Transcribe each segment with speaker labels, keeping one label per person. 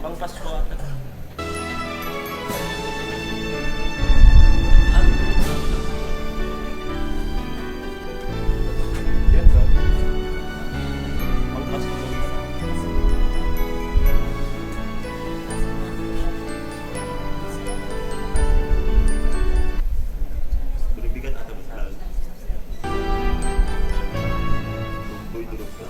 Speaker 1: Pang Pasko ata. Yan ba? Pang Pasko. Bibigat ata ba sa lahat? Boy, durog ka.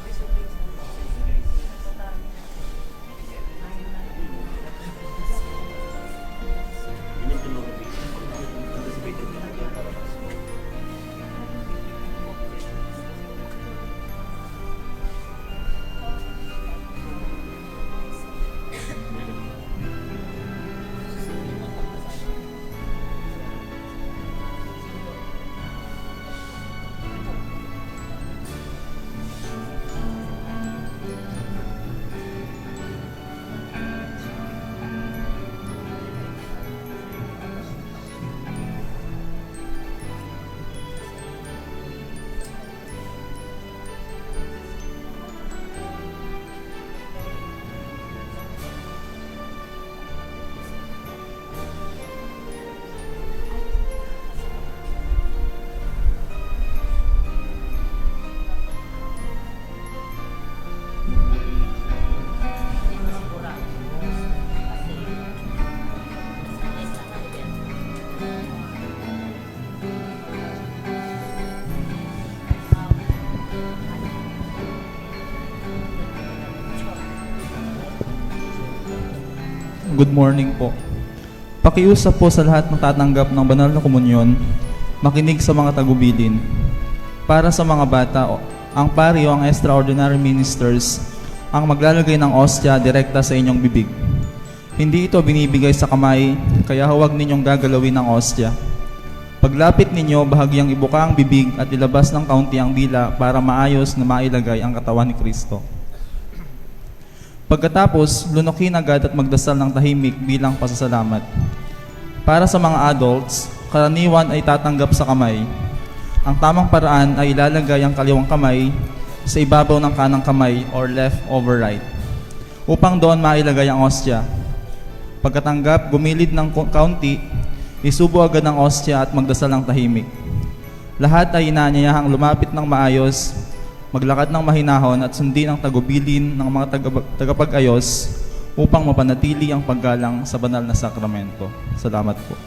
Speaker 2: Good morning po. Pakiusap po sa lahat ng tatanggap ng banal na komunyon, makinig sa mga tagubilin. Para sa mga bata, ang pari o ang extraordinary ministers ang maglalagay ng ostya direkta sa inyong bibig. Hindi ito binibigay sa kamay, kaya huwag ninyong gagalawin ang ostya. Paglapit ninyo, bahagyang ibuka ang bibig at ilabas ng kaunti ang dila para maayos na mailagay ang katawan ni Kristo. Pagkatapos, lunukin agad at magdasal ng tahimik bilang pasasalamat. Para sa mga adults, karaniwan ay tatanggap sa kamay. Ang tamang paraan ay ilalagay ang kaliwang kamay sa ibabaw ng kanang kamay or left over right, upang doon mailagay ang ostya. Pagkatanggap, gumilid ng kaunti, isubo agad ang ostya at magdasal ng tahimik. Lahat ay inaanyayahang lumapit ng maayos, maglakad ng mahinahon at sundin ang tagubilin ng mga tagapag-ayos upang mapanatili ang paggalang sa banal na sakramento. Salamat po.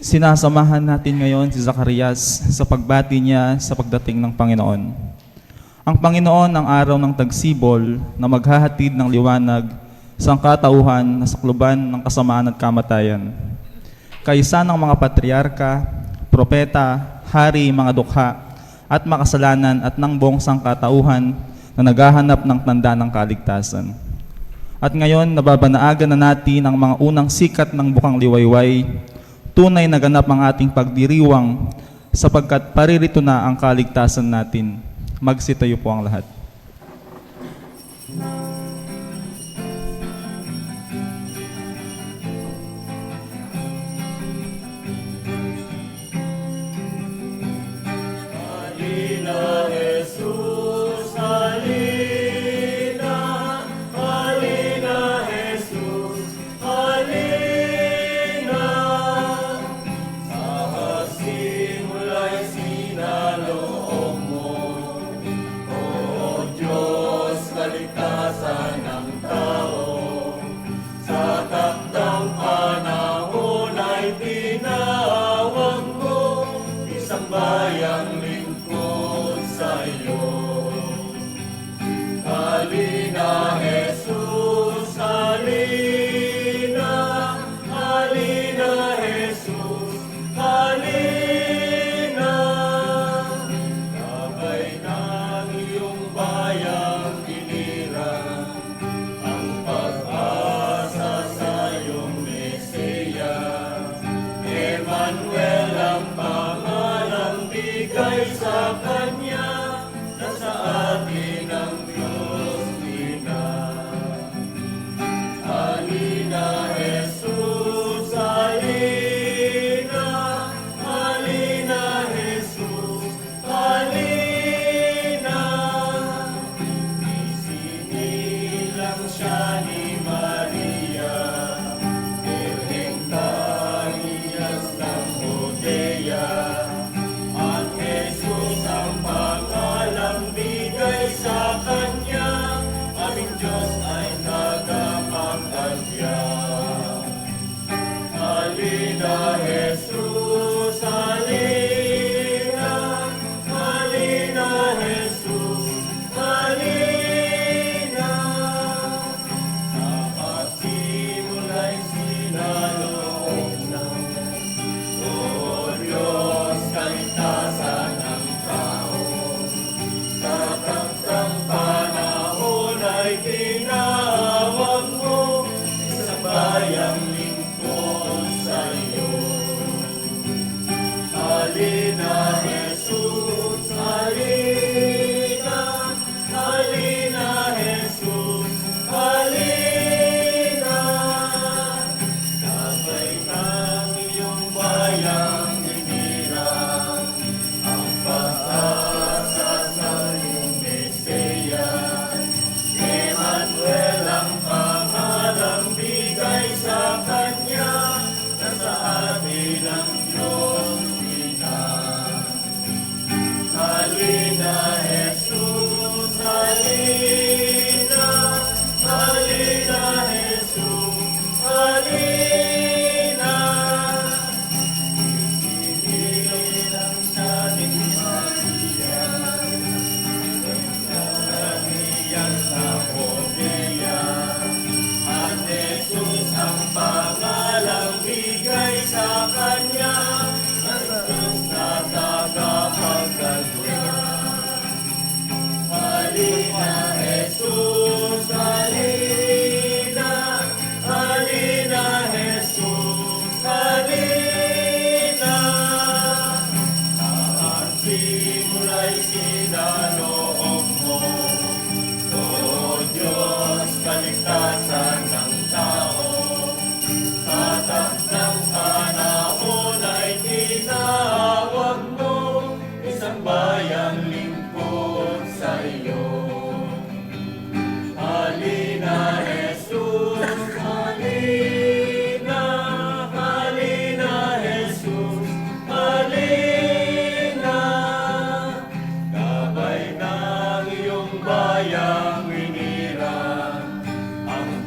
Speaker 2: Sinasamahan natin ngayon si Zacarias sa pagbati niya sa pagdating ng Panginoon. Ang Panginoon ang araw ng tagsibol na maghahatid ng liwanag sa katauhan na sakluban ng kasamaan at kamatayan. Kaisa ng mga patriarka, propeta, hari, mga dukha, at makasalanan at ng buong sangkatauhan na naghahanap ng tanda ng kaligtasan. At ngayon, nababanaagan na natin ang mga unang sikat ng bukang liwayway. Tunay na ganap ang ating pagdiriwang sapagkat paririto na ang kaligtasan natin. Magsitayo po ang lahat.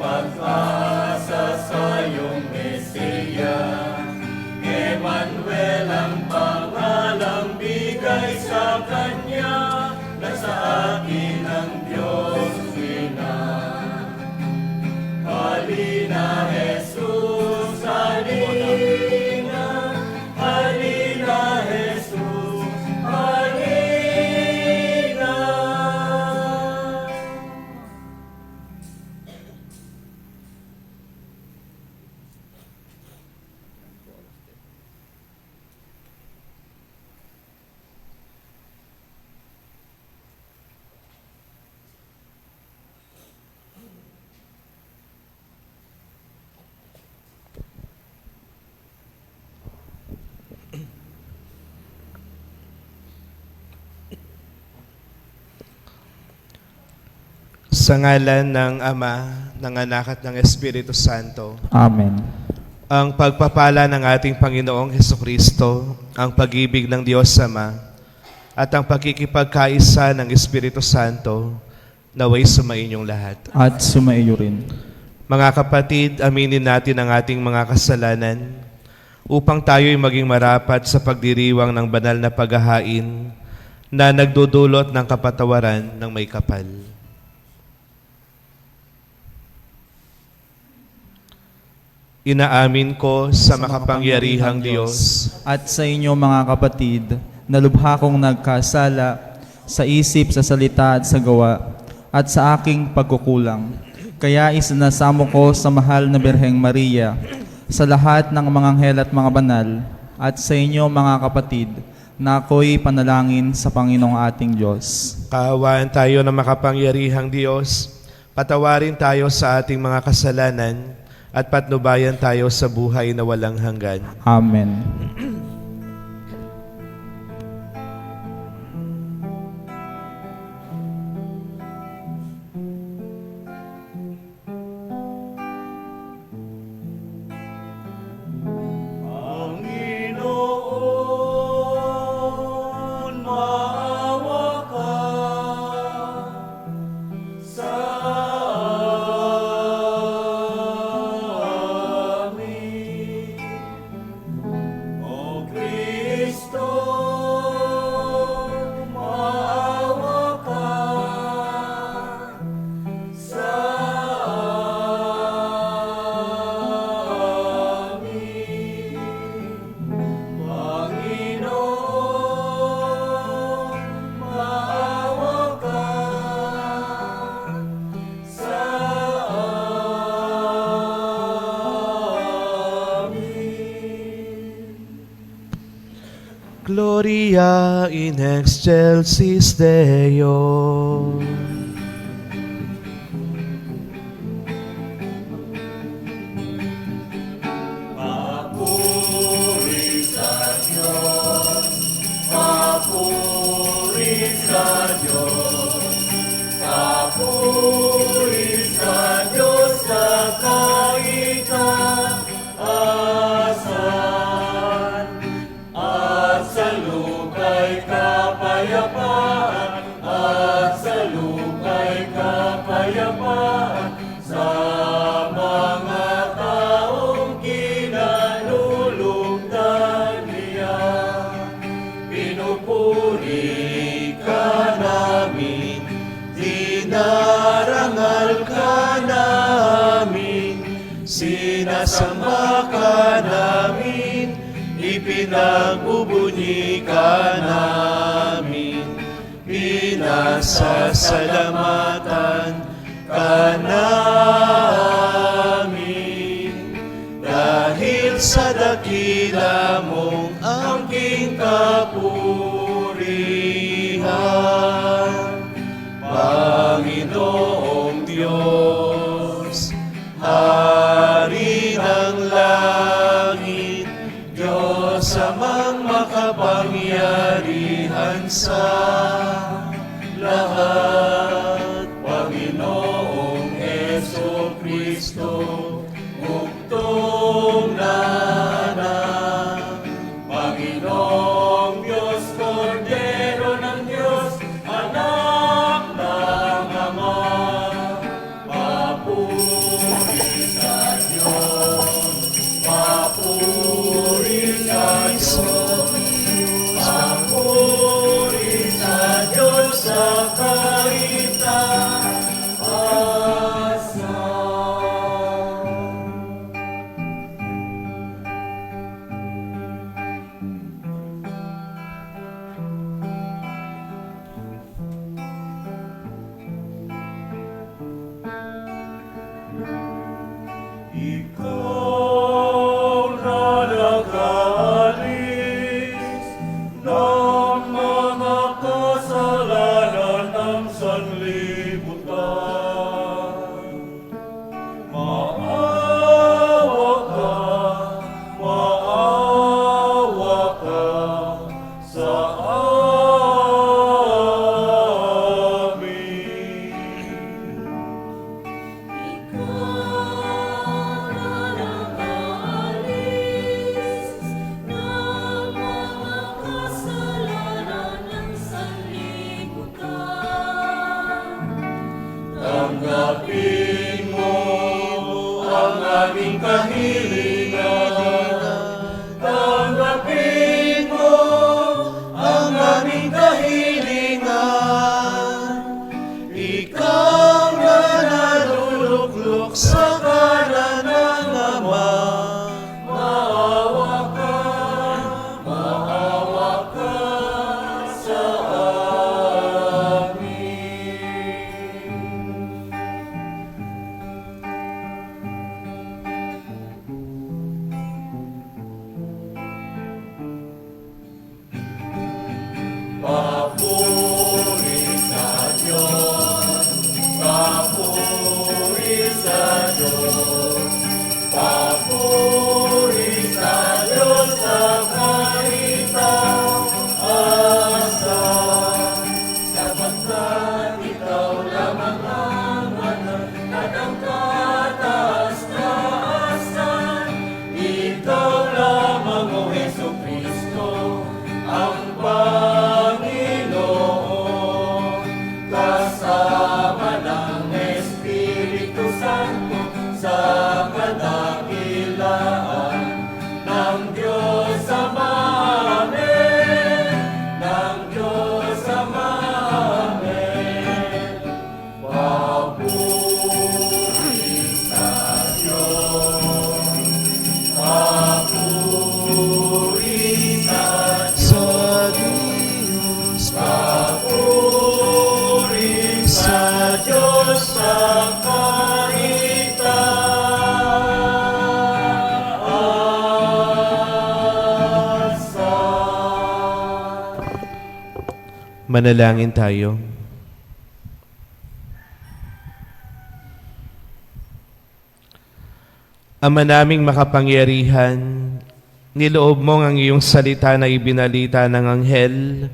Speaker 3: pag-asa sa iyong Mesiya. Emmanuel Sa ngalan ng Ama, ng Anak at ng Espiritu Santo,
Speaker 2: Amen.
Speaker 3: ang pagpapala ng ating Panginoong Hesukristo, ang pag-ibig ng Diyos Ama, at ang pagkikipagkaisa ng Espiritu Santo, naway sumainyong lahat.
Speaker 2: At sumaiyo rin.
Speaker 3: Mga kapatid, aminin natin ang ating mga kasalanan upang tayo'y maging marapat sa pagdiriwang ng banal na paghahain na nagdudulot ng kapatawaran ng may kapal. Inaamin ko sa makapangyarihang Diyos
Speaker 2: At sa inyo mga kapatid, na lubha kong nagkasala sa isip, sa salita at sa gawa, at sa aking pagkukulang. Kaya isinasamo ko sa mahal na Birheng Maria, sa lahat ng mga anghel at mga banal, at sa inyo mga kapatid, na ako'y panalangin sa Panginoong ating Diyos.
Speaker 3: Kaawaan tayo ng makapangyarihang Diyos, patawarin tayo sa ating mga kasalanan, at patnubayan tayo sa buhay na walang hanggan.
Speaker 2: Amen.
Speaker 1: Panginoon, maawa ka sa amin. O Kristo, maawa ka sa amin. Panginoon, maawa ka sa amin.
Speaker 3: Gloria in excelsis Deo.
Speaker 1: Papuri sa Diyos, papuri sa Diyos, papuri sa Diyos sa kaitaasan, at sa lupa'y kapayapaan, at sa lupa'y kapayapaan, sa mga taong kinalulugdan niya. Pinupuri ka namin, dinarangal ka namin, sinasamba ka namin, ipinagbubunyi ka namin, pinasasalamatan ka namin, dahil sa dakila mong angking kapurihan. Panginoong Diyos, Hari ng langit, Diyos amang makapangyarihan sa lahat, Panginoong Hesukristo, bugtong na anak, Panginoong Diyos, Kordero ng Diyos, anak ng Ama, papuri sa Diyos, papuri sa Diyos, papuri sa Diyos sa kaitaasan. Ikaw na nakaalis ng mga kasalanan ng sanlibutan. Maawa ka sa amin. Tanggapin mo ang aming kahilingan. Tanggapin mo ang aming kahilingan. Ikaw na naluluklok sa kanan ng Ama. Maawa ka sa amin. Papuri sa Diyos, papuri sa Diyos, papuri sa Diyos sa kaitaasan. Sapagkat ikaw lamang ang banal ng kataas-taasan. Ikaw lamang, O Jesucristo, ang Panginoon, kasama ng Espiritu Santo sa kadakilaan ng Diyos Ama. Amen. Ng Diyos Ama. Amen. Papuri sa Diyos, papuri sa Diyos, papuri sa Diyos sa kaitaasan.
Speaker 3: Manalangin tayo. Ama naming makapangyarihan, niloob mo ang iyong salita na ibinalita ng anghel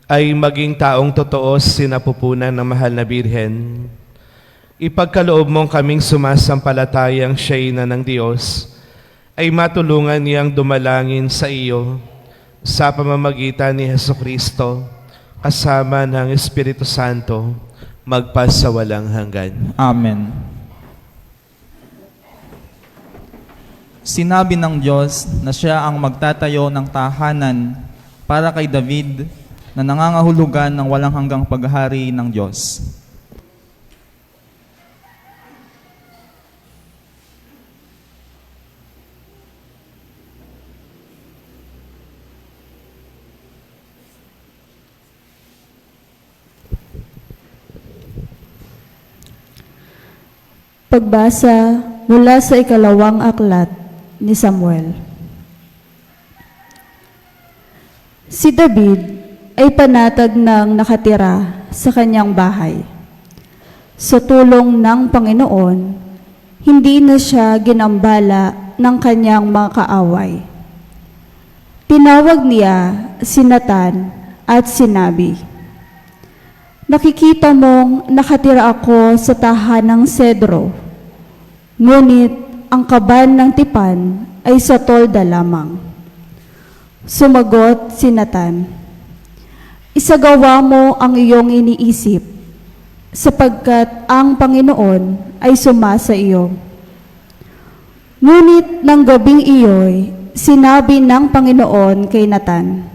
Speaker 3: ay maging taong totoo sinapupunan ng mahal na Birhen. Ipagkaloob mong kaming sumasampalatayang siya'y ina ng Diyos, ay matulungan niyang dumalangin sa iyo sa pamamagitan ni Jesucristo, kasama ng Espiritu Santo, magpasawalang hanggan.
Speaker 2: Amen. Sinabi ng Diyos na siya ang magtatayo ng tahanan para kay David na nangangahulugan ng walang hanggang paghahari ng Diyos.
Speaker 4: Pagbasa mula sa ikalawang aklat ni Samuel. Si David ay panatag ng nakatira sa kanyang bahay. Sa tulong ng Panginoon, hindi na siya ginambala ng kanyang mga kaaway. Tinawag niya si Natan at sinabi, "Nakikita mong nakatira ako sa tahanang sedro, ngunit ang kaban ng tipan ay sa tolda lamang." Sumagot si Natan, "Isagawa mo ang iyong iniisip, sapagkat ang Panginoon ay sumasa iyo." Ngunit ng gabing iyo'y sinabi ng Panginoon kay Natan,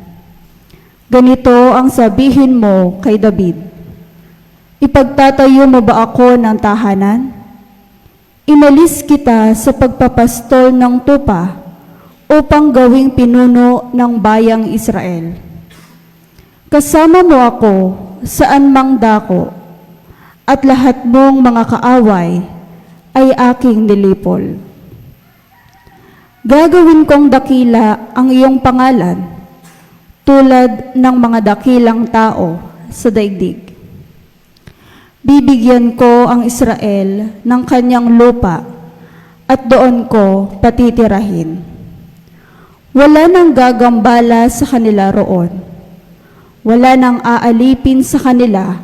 Speaker 4: "Ganito ang sabihin mo kay David, ipagtatayo mo ba ako ng tahanan? Inalis kita sa pagpapastol ng tupa upang gawing pinuno ng bayang Israel. Kasama mo ako saan mang dako, at lahat mong mga kaaway ay aking nilipol." Gagawin kong dakila ang iyong pangalan, tulad ng mga dakilang tao sa daigdig. Bibigyan ko ang Israel ng kanyang lupa at doon ko patitirahin. Wala nang gagambala sa kanila roon. Wala nang aalipin sa kanila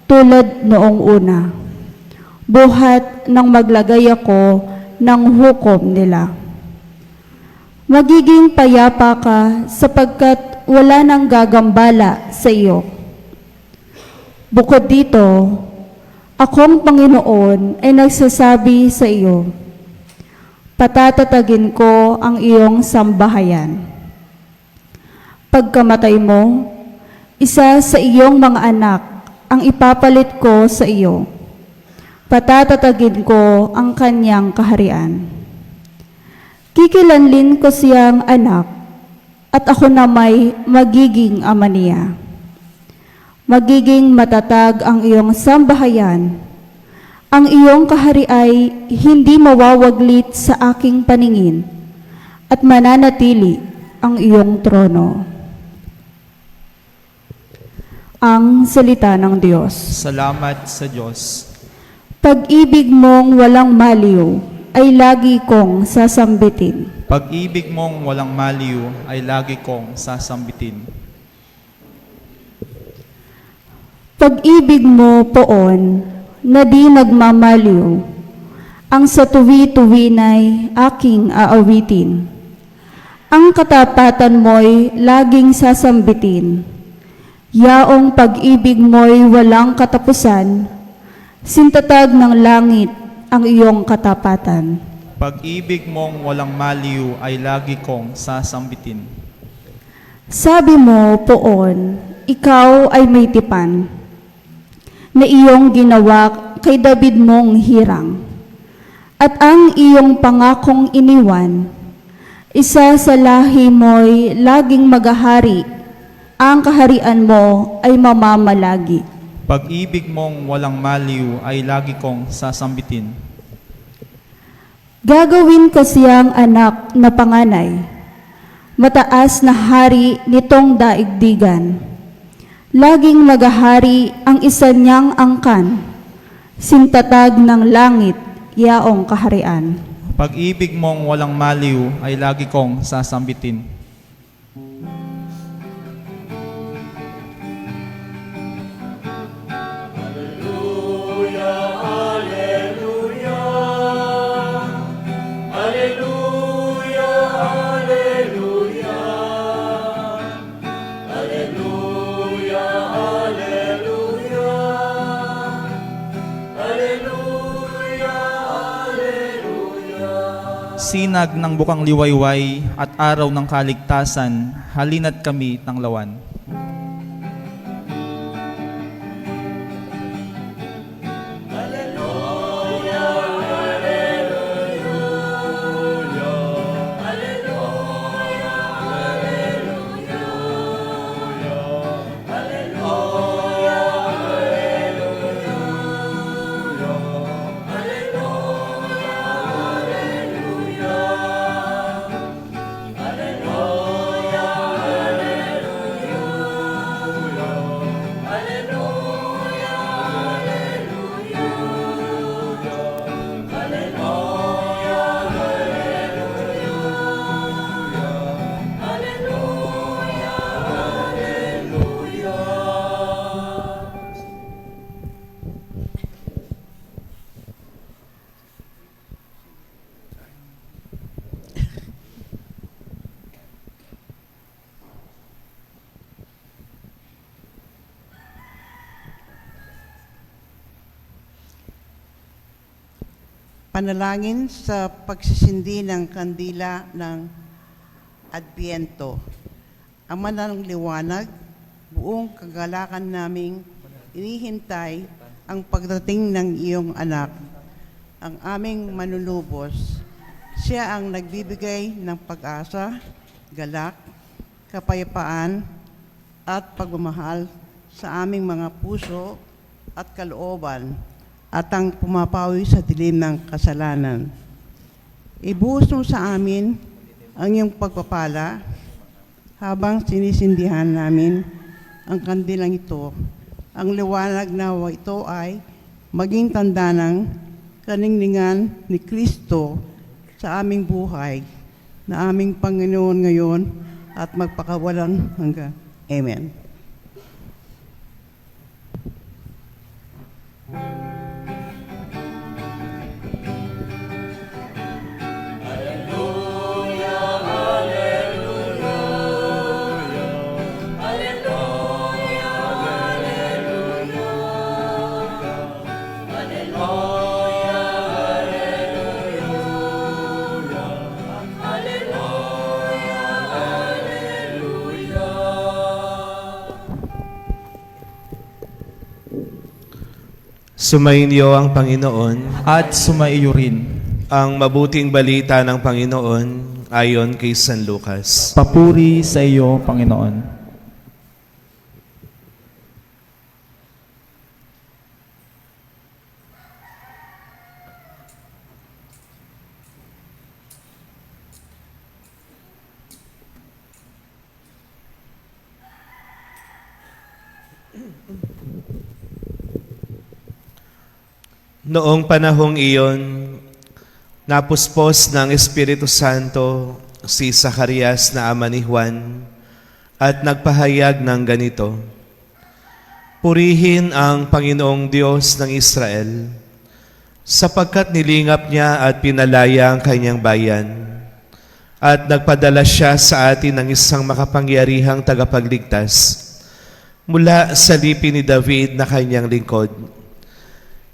Speaker 4: tulad noong una. Buhat nang maglagay ako ng hukom nila. Magiging payapa ka sapagkat wala nang gagambala sa iyo. Bukod dito, akong Panginoon ay nagsasabi sa iyo, patatatagin ko ang iyong sambahayan. Pagkamatay mo, isa sa iyong mga anak ang ipapalit ko sa iyo. Patatatagin ko ang kanyang kaharian. Kikilanlin ko siyang anak at ako na may magiging ama niya. Magiging matatag ang iyong sambahayan. Ang iyong kahari ay hindi mawawaglit sa aking paningin at mananatili ang iyong trono. Ang salita ng Diyos.
Speaker 2: Salamat sa Diyos.
Speaker 4: Pag-ibig mong walang maliw ay lagi kong sasambitin.
Speaker 2: Pag-ibig mong walang maliw ay lagi kong sasambitin.
Speaker 4: Pag-ibig mo poon na di nagmamaliw, ang sa tuwi-tuwinay aking aawitin. Ang katapatan mo'y laging sasambitin. Yaong pag-ibig mo'y walang katapusan, sintatag ng langit ang iyong katapatan.
Speaker 2: Pag-ibig mong walang maliw ay lagi kong sasambitin.
Speaker 4: Sabi mo poon, ikaw ay may tipan, na iyong ginawa kay David mong hirang. At ang iyong pangakong iniwan, isa sa lahi mo'y laging maghahari, ang kaharian mo ay mamamalagi.
Speaker 2: Pag-ibig mong walang maliw ay lagi kong sasambitin.
Speaker 4: Gagawin ko siyang anak na panganay, mataas na hari nitong daigdigan. Laging maghahari ang isa niyang angkan, sintatag ng langit, yaong kaharian.
Speaker 2: Pag-ibig mong walang maliw ay lagi kong sasambitin. Sinag ng bukang liwayway at araw ng kaligtasan, halina't kami tanglawan.
Speaker 5: Panalangin sa pagsisindi ng kandila ng Adbiento. Ama ng liwanag, buong kagalakan naming inihintay ang pagdating ng iyong anak, ang aming manunubos. Siya ang nagbibigay ng pag-asa, galak, kapayapaan, at pagmamahal sa aming mga puso at kalooban, at ang pumapawi sa dilim ng kasalanan. Ibuhos mo sa amin ang iyong pagpapala habang sinisindihan namin ang kandilang ito. Ang liwanag nawa ito ay maging tanda ng kaningningan ni Kristo sa aming buhay na aming Panginoon ngayon at magpakawalang hanggang. Amen.
Speaker 3: Sumainyo ang Panginoon.
Speaker 2: At sumaiyo rin.
Speaker 3: Ang mabuting balita ng Panginoon ayon kay San Lucas.
Speaker 2: Papuri sa iyo, Panginoon.
Speaker 3: Noong panahong iyon, napuspos ng Espiritu Santo si Zacarias na ama ni Juan at nagpahayag ng ganito, "Purihin ang Panginoong Diyos ng Israel, sapagkat nilingap niya at pinalaya ang kanyang bayan, at nagpadala siya sa atin ng isang makapangyarihang tagapagligtas mula sa lipi ni David na kanyang lingkod.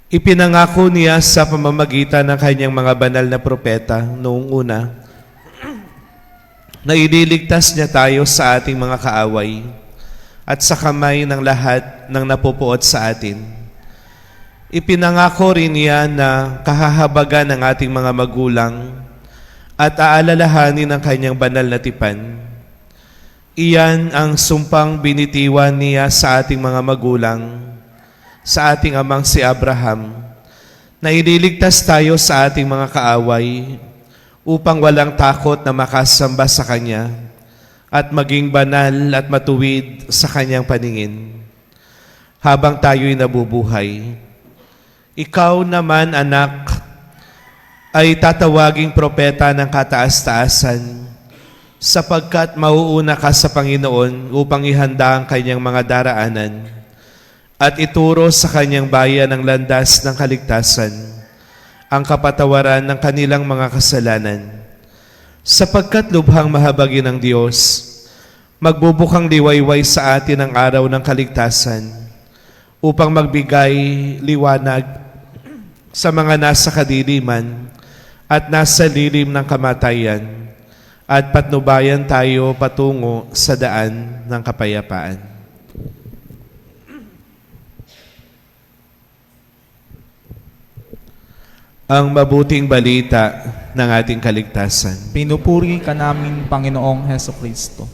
Speaker 3: Ipinangako niya sa pamamagitan ng kanyang mga banal na propeta noong una na ililigtas niya tayo sa ating mga kaaway at sa kamay ng lahat ng napupuot sa atin. Ipinangako rin niya na kahahabagan ng ating mga magulang at aalalahanin ang kanyang banal na tipan. Iyan ang sumpang binitiwan niya sa ating mga magulang, sa ating amang si Abraham, na ililigtas tayo sa ating mga kaaway upang walang takot na makasamba sa Kanya at maging banal at matuwid sa Kanyang paningin habang tayo'y nabubuhay. Ikaw naman, anak, ay tatawaging propeta ng kataas-taasan, sapagkat mauuna ka sa Panginoon upang ihanda ang Kanyang mga daraanan at ituro sa kanyang bayan ang landas ng kaligtasan, ang kapatawaran ng kanilang mga kasalanan. Sapagkat lubhang mahabagin ng Diyos, magbubukang liwayway sa atin ang araw ng kaligtasan, upang magbigay liwanag sa mga nasa kadiliman at nasa lilim ng kamatayan, at patnubayan tayo patungo sa daan ng kapayapaan." Ang mabuting balita ng ating kaligtasan.
Speaker 2: Pinupuri ka namin, Panginoong Heso Kristo.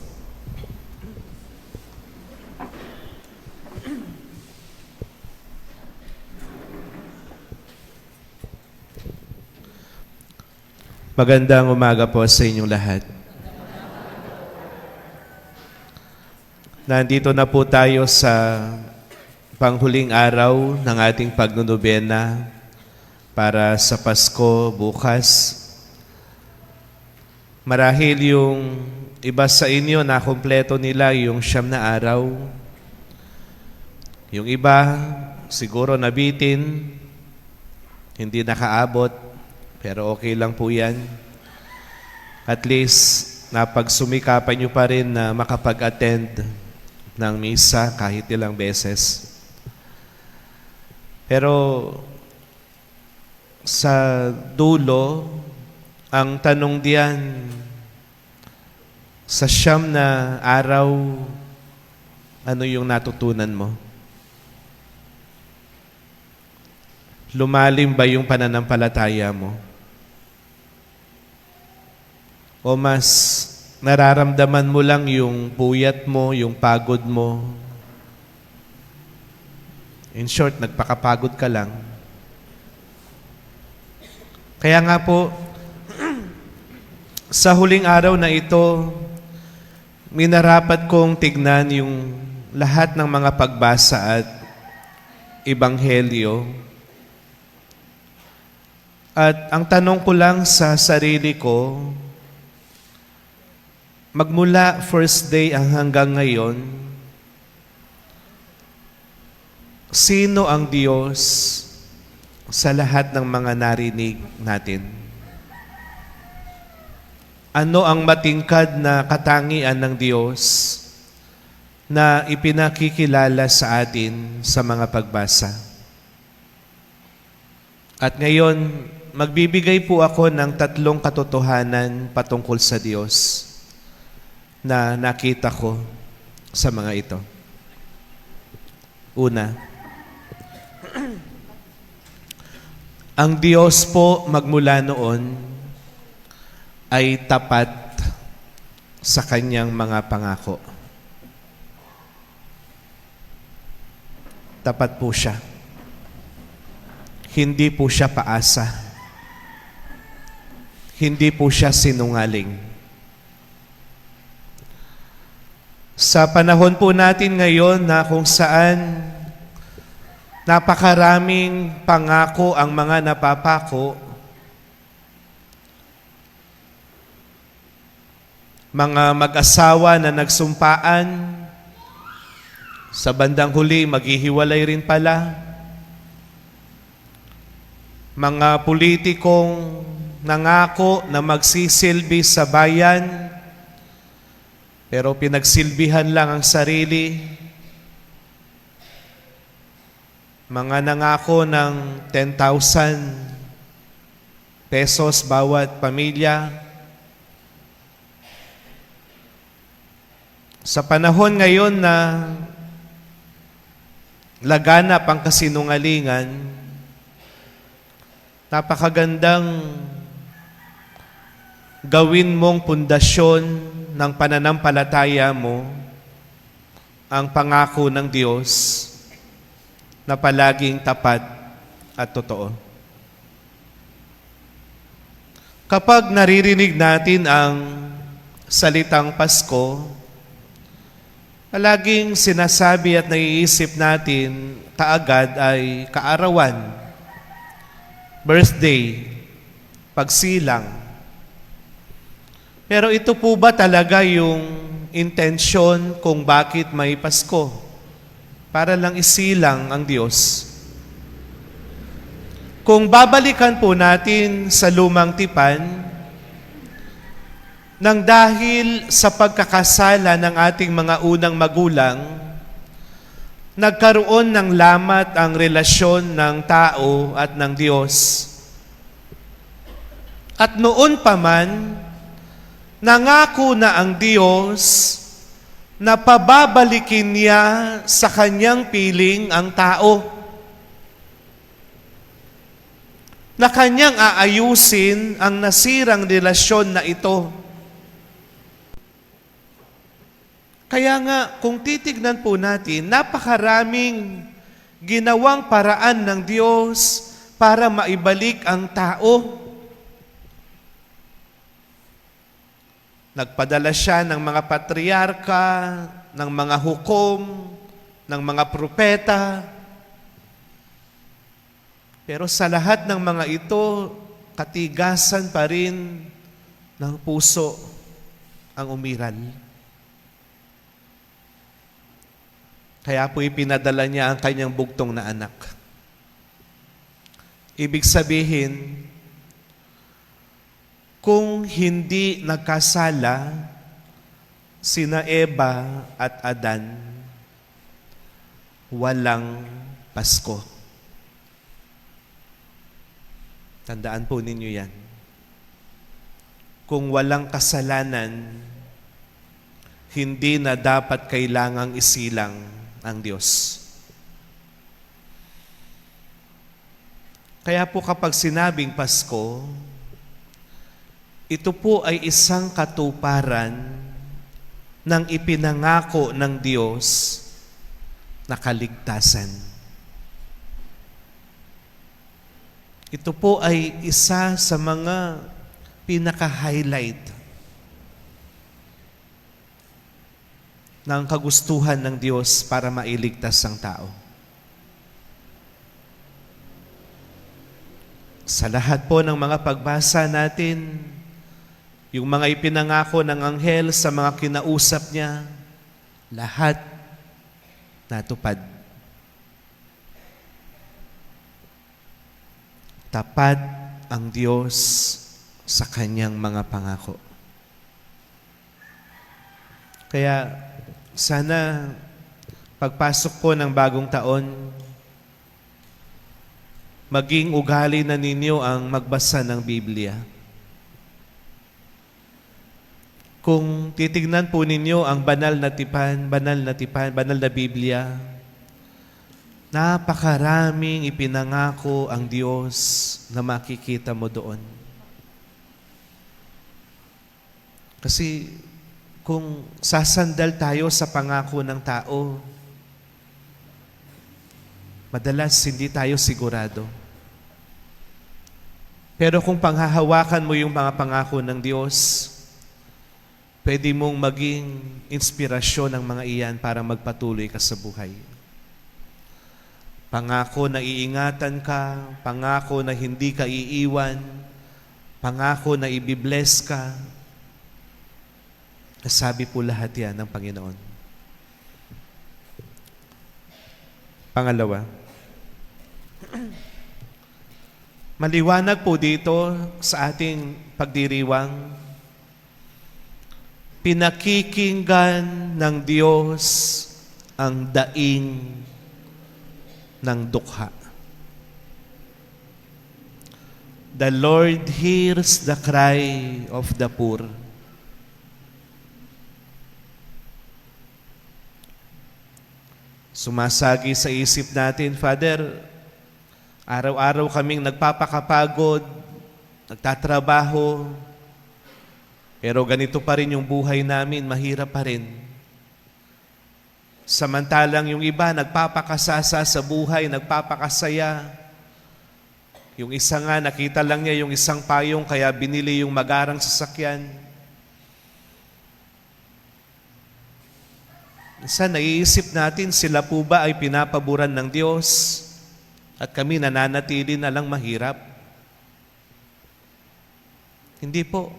Speaker 3: Magandang umaga po sa inyong lahat. Nandito na po tayo sa panghuling araw ng ating pagnunubena para sa Pasko bukas. Marahil yung iba sa inyo na kumpleto nila yung 9 na araw. Yung iba siguro nabitin, hindi nakaabot, pero okay lang po yan. At least napagsumikapan nyo pa rin na makapag-attend ng misa kahit ilang beses. Pero sa dulo, ang tanong diyan, sa 9 na araw, ano yung natutunan mo? Lumalim ba yung pananampalataya mo? O mas nararamdaman mo lang yung puyat mo, yung pagod mo? In short, nagpakapagod ka lang. Kaya nga po, Sa huling araw na ito, minarapat kong tignan yung lahat ng mga pagbasa at ebanghelyo. At ang tanong ko lang sa sarili ko, magmula first day hanggang ngayon, sino ang Diyos sa lahat ng mga narinig natin? Ano ang matingkad na katangian ng Diyos na ipinakikilala sa atin sa mga pagbasa? At ngayon, magbibigay po ako ng 3 katotohanan patungkol sa Diyos na nakita ko sa mga ito. Una, ang Diyos po magmula noon ay tapat sa kanyang mga pangako. Tapat po siya. Hindi po siya paasa. Hindi po siya sinungaling. Sa panahon po natin ngayon na kung saan napakaraming pangako ang mga napapako, mga mag-asawa na nagsumpaan, sa bandang huli maghihiwalay rin pala, mga politikong nangako na magsisilbi sa bayan, pero pinagsilbihan lang ang sarili, mga nangako ng 10,000 pesos bawat pamilya. Sa panahon ngayon na laganap ang kasinungalingan, napakagandang gawin mong pundasyon ng pananampalataya mo ang pangako ng Diyos na palaging tapat at totoo. Kapag naririnig natin ang salitang Pasko, palaging sinasabi at naiisip natin kaagad ay kaarawan, birthday, pagsilang. Pero ito po ba talaga yung intensyon kung bakit may Pasko? Para lang isilang ang Diyos. Kung babalikan po natin sa lumang tipan, nang dahil sa pagkakasala ng ating mga unang magulang, nagkaroon ng lamat ang relasyon ng tao at ng Diyos. At noon pa man, nangako na ang Diyos na pababalikin niya sa kanyang piling ang tao, na kanyang aayusin ang nasirang relasyon na ito. Kaya nga, kung titignan po natin, napakaraming ginawang paraan ng Diyos para maibalik ang tao. Nagpadala siya ng mga patriarka, ng mga hukom, ng mga propeta. Pero sa lahat ng mga ito, katigasan pa rin ng puso ang umiral. Kaya po ipinadala niya ang kanyang bugtong na anak. Ibig sabihin, kung hindi nagkasala sina Eva at Adan, walang Pasko. Tandaan po ninyo yan. Kung walang kasalanan, hindi na dapat kailangang isilang ang Diyos. Kaya po kapag sinabing Pasko, ito po ay isang katuparan ng ipinangako ng Diyos na kaligtasan. Ito po ay isa sa mga pinaka-highlight ng kagustuhan ng Diyos para mailigtas ang tao. Sa lahat po ng mga pagbasa natin, yung mga ipinangako ng anghel sa mga kinausap niya, lahat natupad. Tapat ang Diyos sa kanyang mga pangako. Kaya sana pagpasok po ng bagong taon, maging ugali na ninyo ang magbasa ng Biblia. Kung titignan po ninyo ang banal na Biblia, napakaraming ipinangako ang Diyos na makikita mo doon. Kasi kung sasandal tayo sa pangako ng tao, madalas hindi tayo sigurado. Pero kung panghahawakan mo yung mga pangako ng Diyos, pwede mong maging inspirasyon ng mga iyan para magpatuloy ka sa buhay. Pangako na iingatan ka, pangako na hindi ka iiwan, pangako na ibibless ka. Nasabi po lahat yan ng Panginoon. Pangalawa, maliwanag po dito sa ating pagdiriwang, pinakikinggan ng Diyos ang daing ng dukha. The Lord hears the cry of the poor. Sumasagi sa isip natin, Father, araw-araw kaming nagpapakapagod, nagtatrabaho, pero ganito pa rin yung buhay namin, mahirap pa rin. Samantalang yung iba, nagpapakasasa sa buhay, nagpapakasaya. Yung isa nga, nakita lang niya yung isang payong, kaya binili yung magarang sasakyan. Isa, naiisip natin, sila po ba ay pinapaboran ng Diyos at kami nananatili na lang mahirap? Hindi po.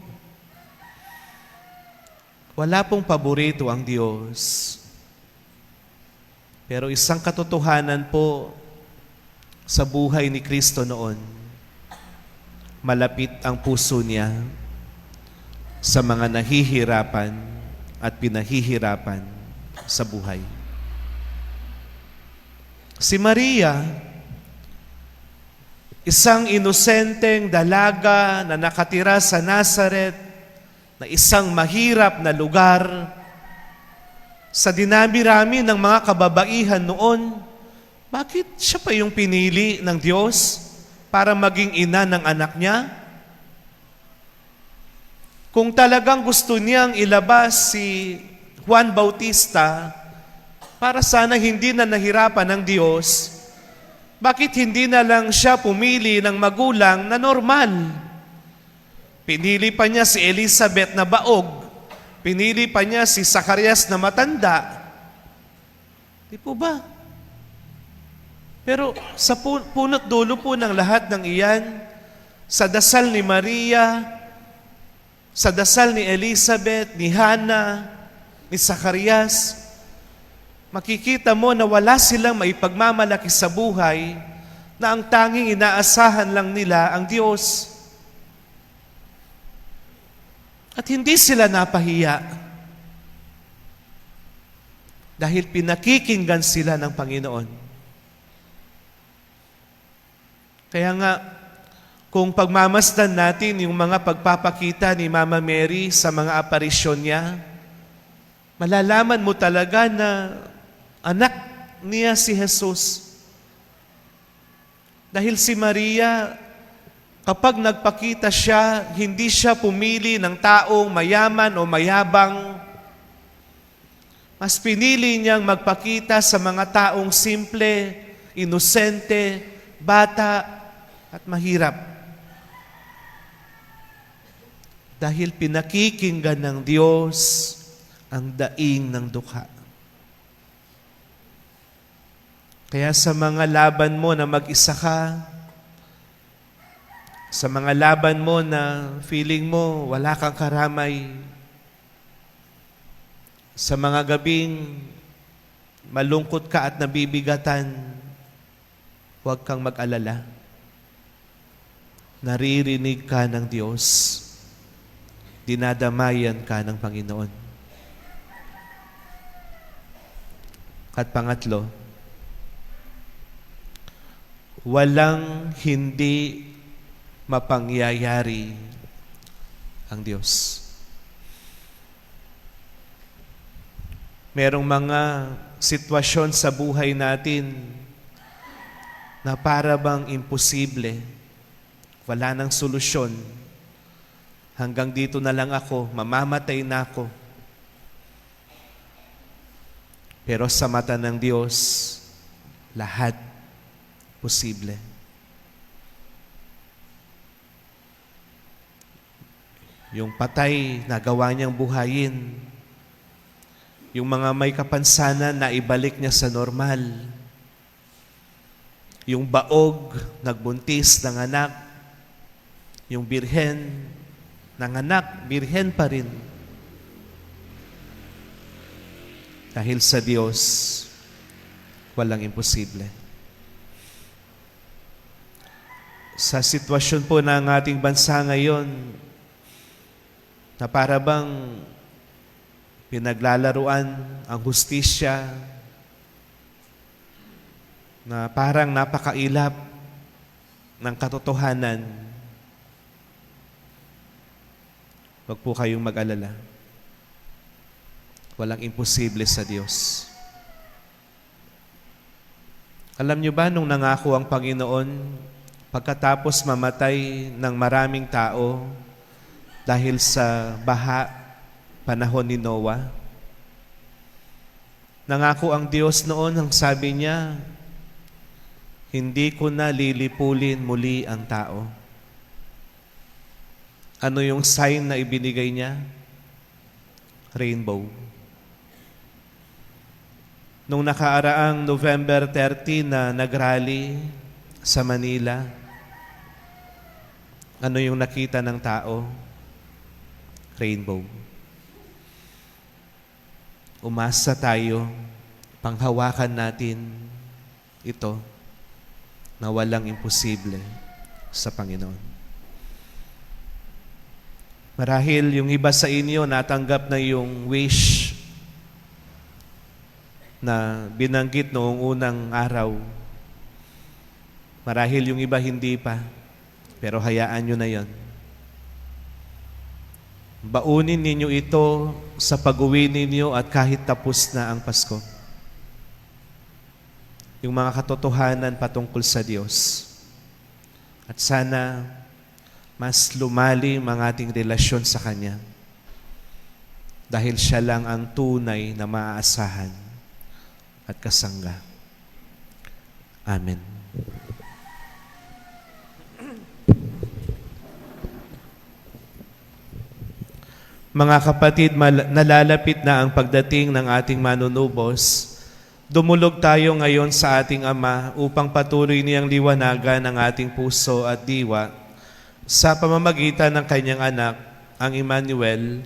Speaker 3: Wala pong paborito ang Diyos. Pero isang katotohanan po sa buhay ni Kristo noon, malapit ang puso niya sa mga nahihirapan at pinahihirapan sa buhay. Si Maria, isang inosenteng dalaga na nakatira sa Nazaret, na isang mahirap na lugar, sa dinami-rami ng mga kababaihan noon, bakit siya pa yung pinili ng Diyos para maging ina ng anak niya? Kung talagang gusto niyang ilabas si Juan Bautista para sana hindi na nahirapan ng Diyos, bakit hindi na lang siya pumili ng magulang na normal? Pinili pa niya si Elizabeth na baog, pinili pa niya si Zacarias na matanda. Di po ba? Pero sa punot dulo po ng lahat ng iyan, sa dasal ni Maria, sa dasal ni Elizabeth, ni Hannah, ni Zacarias, makikita mo na wala silang maipagmamalaki sa buhay na ang tanging inaasahan lang nila ang Diyos. At hindi sila napahiya dahil pinakikinggan sila ng Panginoon. Kaya nga, kung pagmamasdan natin yung mga pagpapakita ni Mama Mary sa mga aparisyon niya, malalaman mo talaga na anak niya si Jesus. Dahil si Maria, kapag nagpakita siya, hindi siya pumili ng taong mayaman o mayabang. Mas pinili niyang magpakita sa mga taong simple, inosente, bata, at mahirap. Dahil pinakikinggan ng Diyos ang daing ng dukha. Kaya sa mga laban mo na mag-isa ka, sa mga laban mo na feeling mo wala kang karamay, sa mga gabing malungkot ka at nabibigatan, huwag kang mag-alala. Naririnig ka ng Diyos. Dinadamayan ka ng Panginoon. At pangatlo, walang hindi mapangyayari ang Diyos. Merong mga sitwasyon sa buhay natin na para bang imposible, wala nang solusyon. Hanggang dito na lang ako, mamamatay na ako. Pero sa mata ng Diyos, lahat posible. Yung patay, nagawa niyang buhayin. Yung mga may kapansanan, naibalik niya sa normal. Yung baog, nagbuntis ng anak. Yung birhen, nanganak, birhen pa rin. Dahil sa Diyos, walang imposible. Sa sitwasyon po ng ating bansa ngayon, na para bang pinaglalaruan ang hustisya, na parang napakailap ng katotohanan, huwag po kayong mag-alala. Walang imposible sa Diyos. Alam niyo ba, nung nangako ang Panginoon, pagkatapos mamatay ng maraming tao dahil sa baha, panahon ni Noah, nangako ang Diyos noon, ang sabi niya, hindi ko na lilipulin muli ang tao. Ano yung sign na ibinigay niya? Rainbow. Nung nakaaraang November 30 na nagrally sa Manila, ano yung nakita ng tao? Rainbow. Umasa tayo, panghawakan natin ito na walang imposible sa Panginoon. Marahil yung iba sa inyo natanggap na yung wish na binanggit noong unang araw. Marahil yung iba hindi pa, pero hayaan nyo na yon. Baunin ninyo ito sa pag-uwi ninyo at kahit tapos na ang Pasko. Yung mga katotohanan patungkol sa Diyos. At sana mas lumalim ang ating relasyon sa Kanya. Dahil Siya lang ang tunay na maaasahan at kasangga. Amen. Mga kapatid, nalalapit na ang pagdating ng ating manunubos. Dumulog tayo ngayon sa ating Ama upang patuloy niyang liwanagan ang ating puso at diwa sa pamamagitan ng kanyang anak, ang Emmanuel.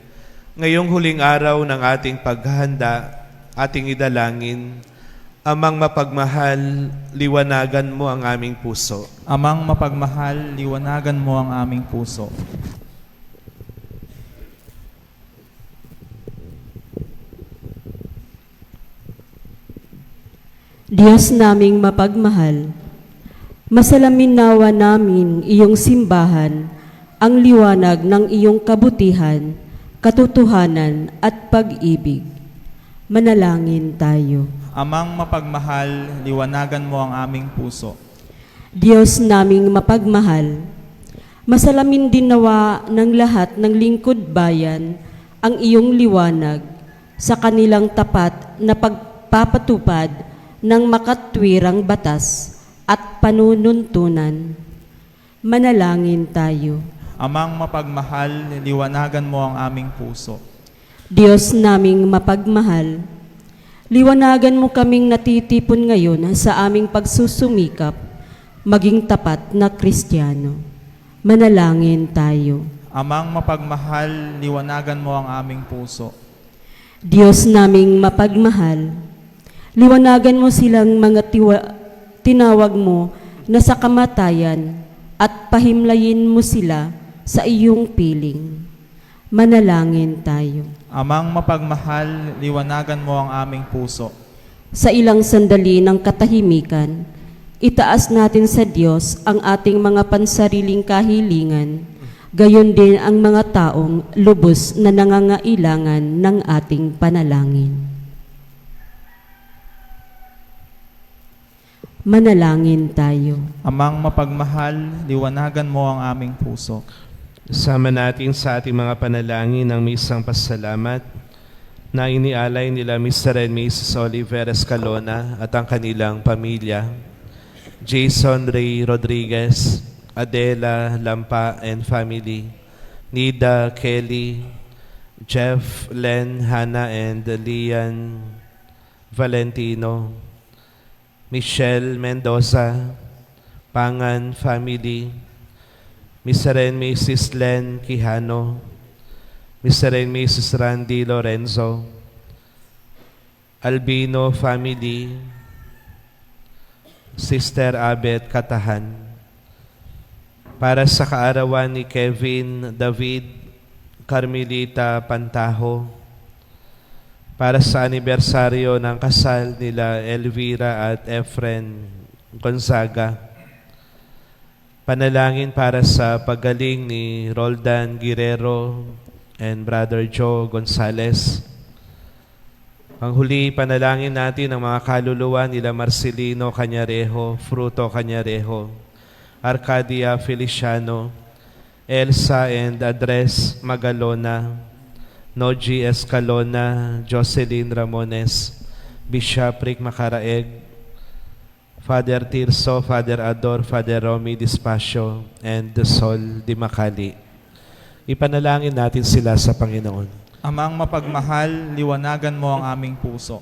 Speaker 3: Ngayong huling araw ng ating paghahanda, ating idalangin, Amang mapagmahal, liwanagan mo ang aming puso.
Speaker 2: Amang mapagmahal, liwanagan mo ang aming puso.
Speaker 6: Diyos naming mapagmahal, masalamin nawa namin iyong simbahan, ang liwanag ng iyong kabutihan, katotohanan at pag-ibig. Manalangin tayo.
Speaker 2: Amang mapagmahal, liwanagan mo ang aming puso.
Speaker 6: Diyos naming mapagmahal, masalamin din nawa ng lahat ng lingkod bayan ang iyong liwanag sa kanilang tapat na pagpapatupad ng makatwirang batas at panununtunan. Manalangin tayo.
Speaker 2: Amang mapagmahal, liwanagan mo ang aming puso.
Speaker 6: Diyos naming mapagmahal, Liwanagan mo kaming natitipon ngayon sa aming pagsusumikap, maging tapat na Kristiyano. Manalangin tayo.
Speaker 2: Amang mapagmahal, liwanagan mo ang aming puso.
Speaker 6: Diyos naming mapagmahal, liwanagan mo silang mga tinawag mo na sa kamatayan at pahimlayin mo sila sa iyong piling. Manalangin tayo.
Speaker 2: Amang mapagmahal, liwanagan mo ang aming puso.
Speaker 6: Sa ilang sandali ng katahimikan, itaas natin sa Diyos ang ating mga pansariling kahilingan, gayon din ang mga taong lubos na nangangailangan ng ating panalangin. Manalangin tayo.
Speaker 2: Amang mapagmahal, liwanagan mo ang aming puso.
Speaker 3: Sama natin sa ating mga panalangin ng misang pasalamat na inialay nila Mr. and Mrs. Oliver Escalona at ang kanilang pamilya, Jason Ray Rodriguez, Adela Lampa and family, Nida Kelly, Jeff, Len, Hannah and Lian Valentino, Michelle Mendoza, Pangan family, Mr. and Mrs. Len Quijano, Mr. and Mrs. Randy Lorenzo, Albino family, Sister Abet Katahan, para sa kaarawan ni Kevin David Carmelita Pantaho, para sa anibersaryo ng kasal nila Elvira at Efren Gonzaga, panalangin para sa paggaling ni Roldan Guerrero and Brother Joe Gonzales. Ang huli, panalangin natin ang mga kaluluwa nila Marcelino Cañarejo, Fruto Cañarejo, Arcadia Feliciano, Elsa and Andres Magalona, Noji Escalona, Jocelyn Ramones, Bishop Rick Macaraeg, Father Tirso, Father Ador, Father Romy Dispacio, and the Sol Di Macali. Ipanalangin natin sila sa Panginoon.
Speaker 2: Amang mapagmahal, liwanagan mo ang aming puso.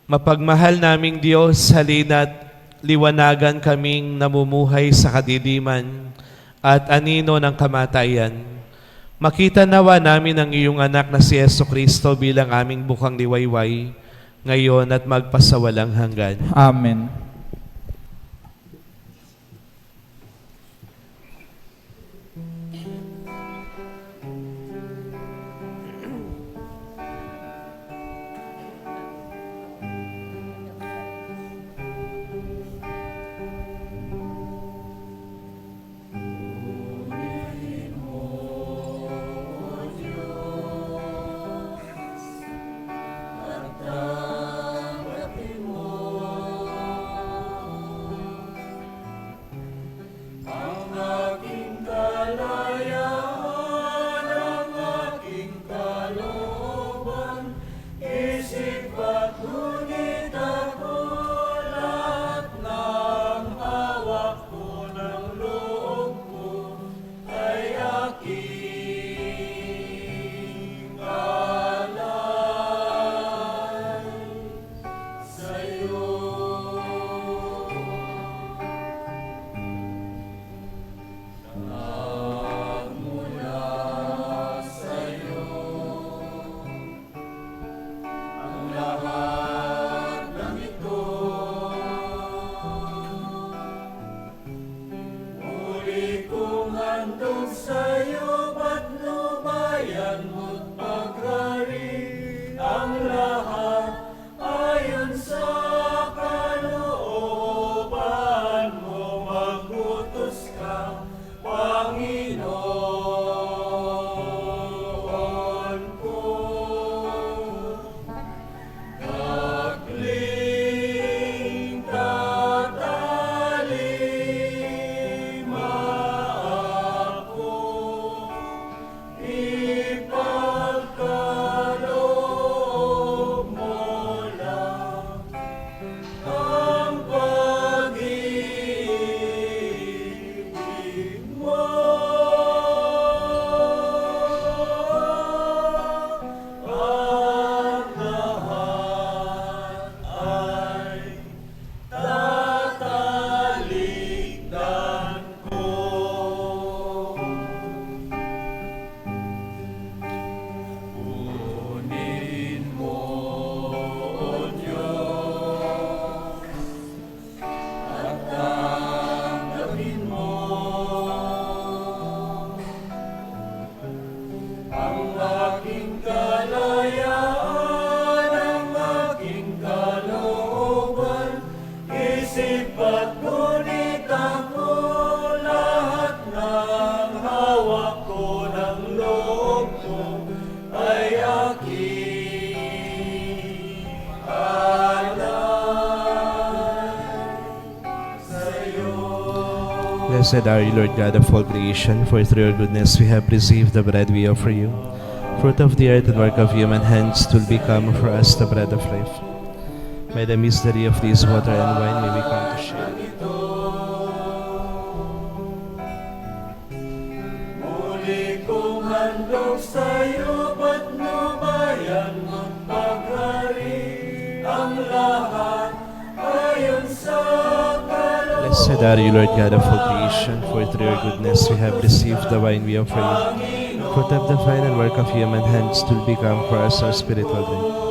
Speaker 3: Mapagmahal naming Diyos, halina't liwanagan kaming namumuhay sa kadiliman at anino ng kamatayan. Makita nawa namin ang iyong anak na si Jesucristo bilang aming bukang liwayway, ngayon at magpasawalang hanggan.
Speaker 2: Amen.
Speaker 1: Muli kong handog sa'yo, ako ng loob ko ay aking
Speaker 3: Blessed are you, Lord God of all creation, for through your goodness we have received the bread we offer you. Fruit of the earth and work of human hands, will become for us the bread of life. By the mystery of this water and wine, may we come to share.
Speaker 1: Muli kong handog sa'yo, ba't mo bayan magpaghari ang lahat ayon sa kalooban.
Speaker 3: Blessed are you, Lord God of all creation, for through your goodness we have received the wine we offer you. Fruit of the vine and work of human hands, will become for us our spiritual drink.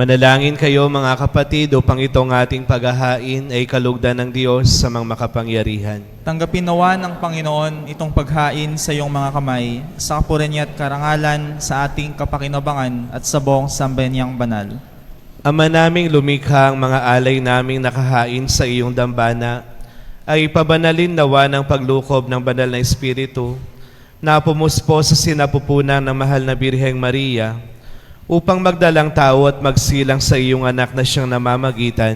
Speaker 3: Manalangin kayo mga kapatid upang itong ating paghahain ay kalugdan ng Diyos sa mga makapangyarihan.
Speaker 2: Tanggapin nawa ng Panginoon itong paghain sa iyong mga kamay, sa kapurihan at karangalan, sa ating kapakinabangan at sa buong sambayanang banal.
Speaker 3: Ama naming lumikha ang mga alay naming nakahain sa iyong dambana, ay pabanalin nawa ng paglukob ng banal na Espiritu na pumuspo sa sinapupunan ng mahal na Birheng Maria, upang magdalang tao at magsilang sa iyong anak na siyang namamagitan,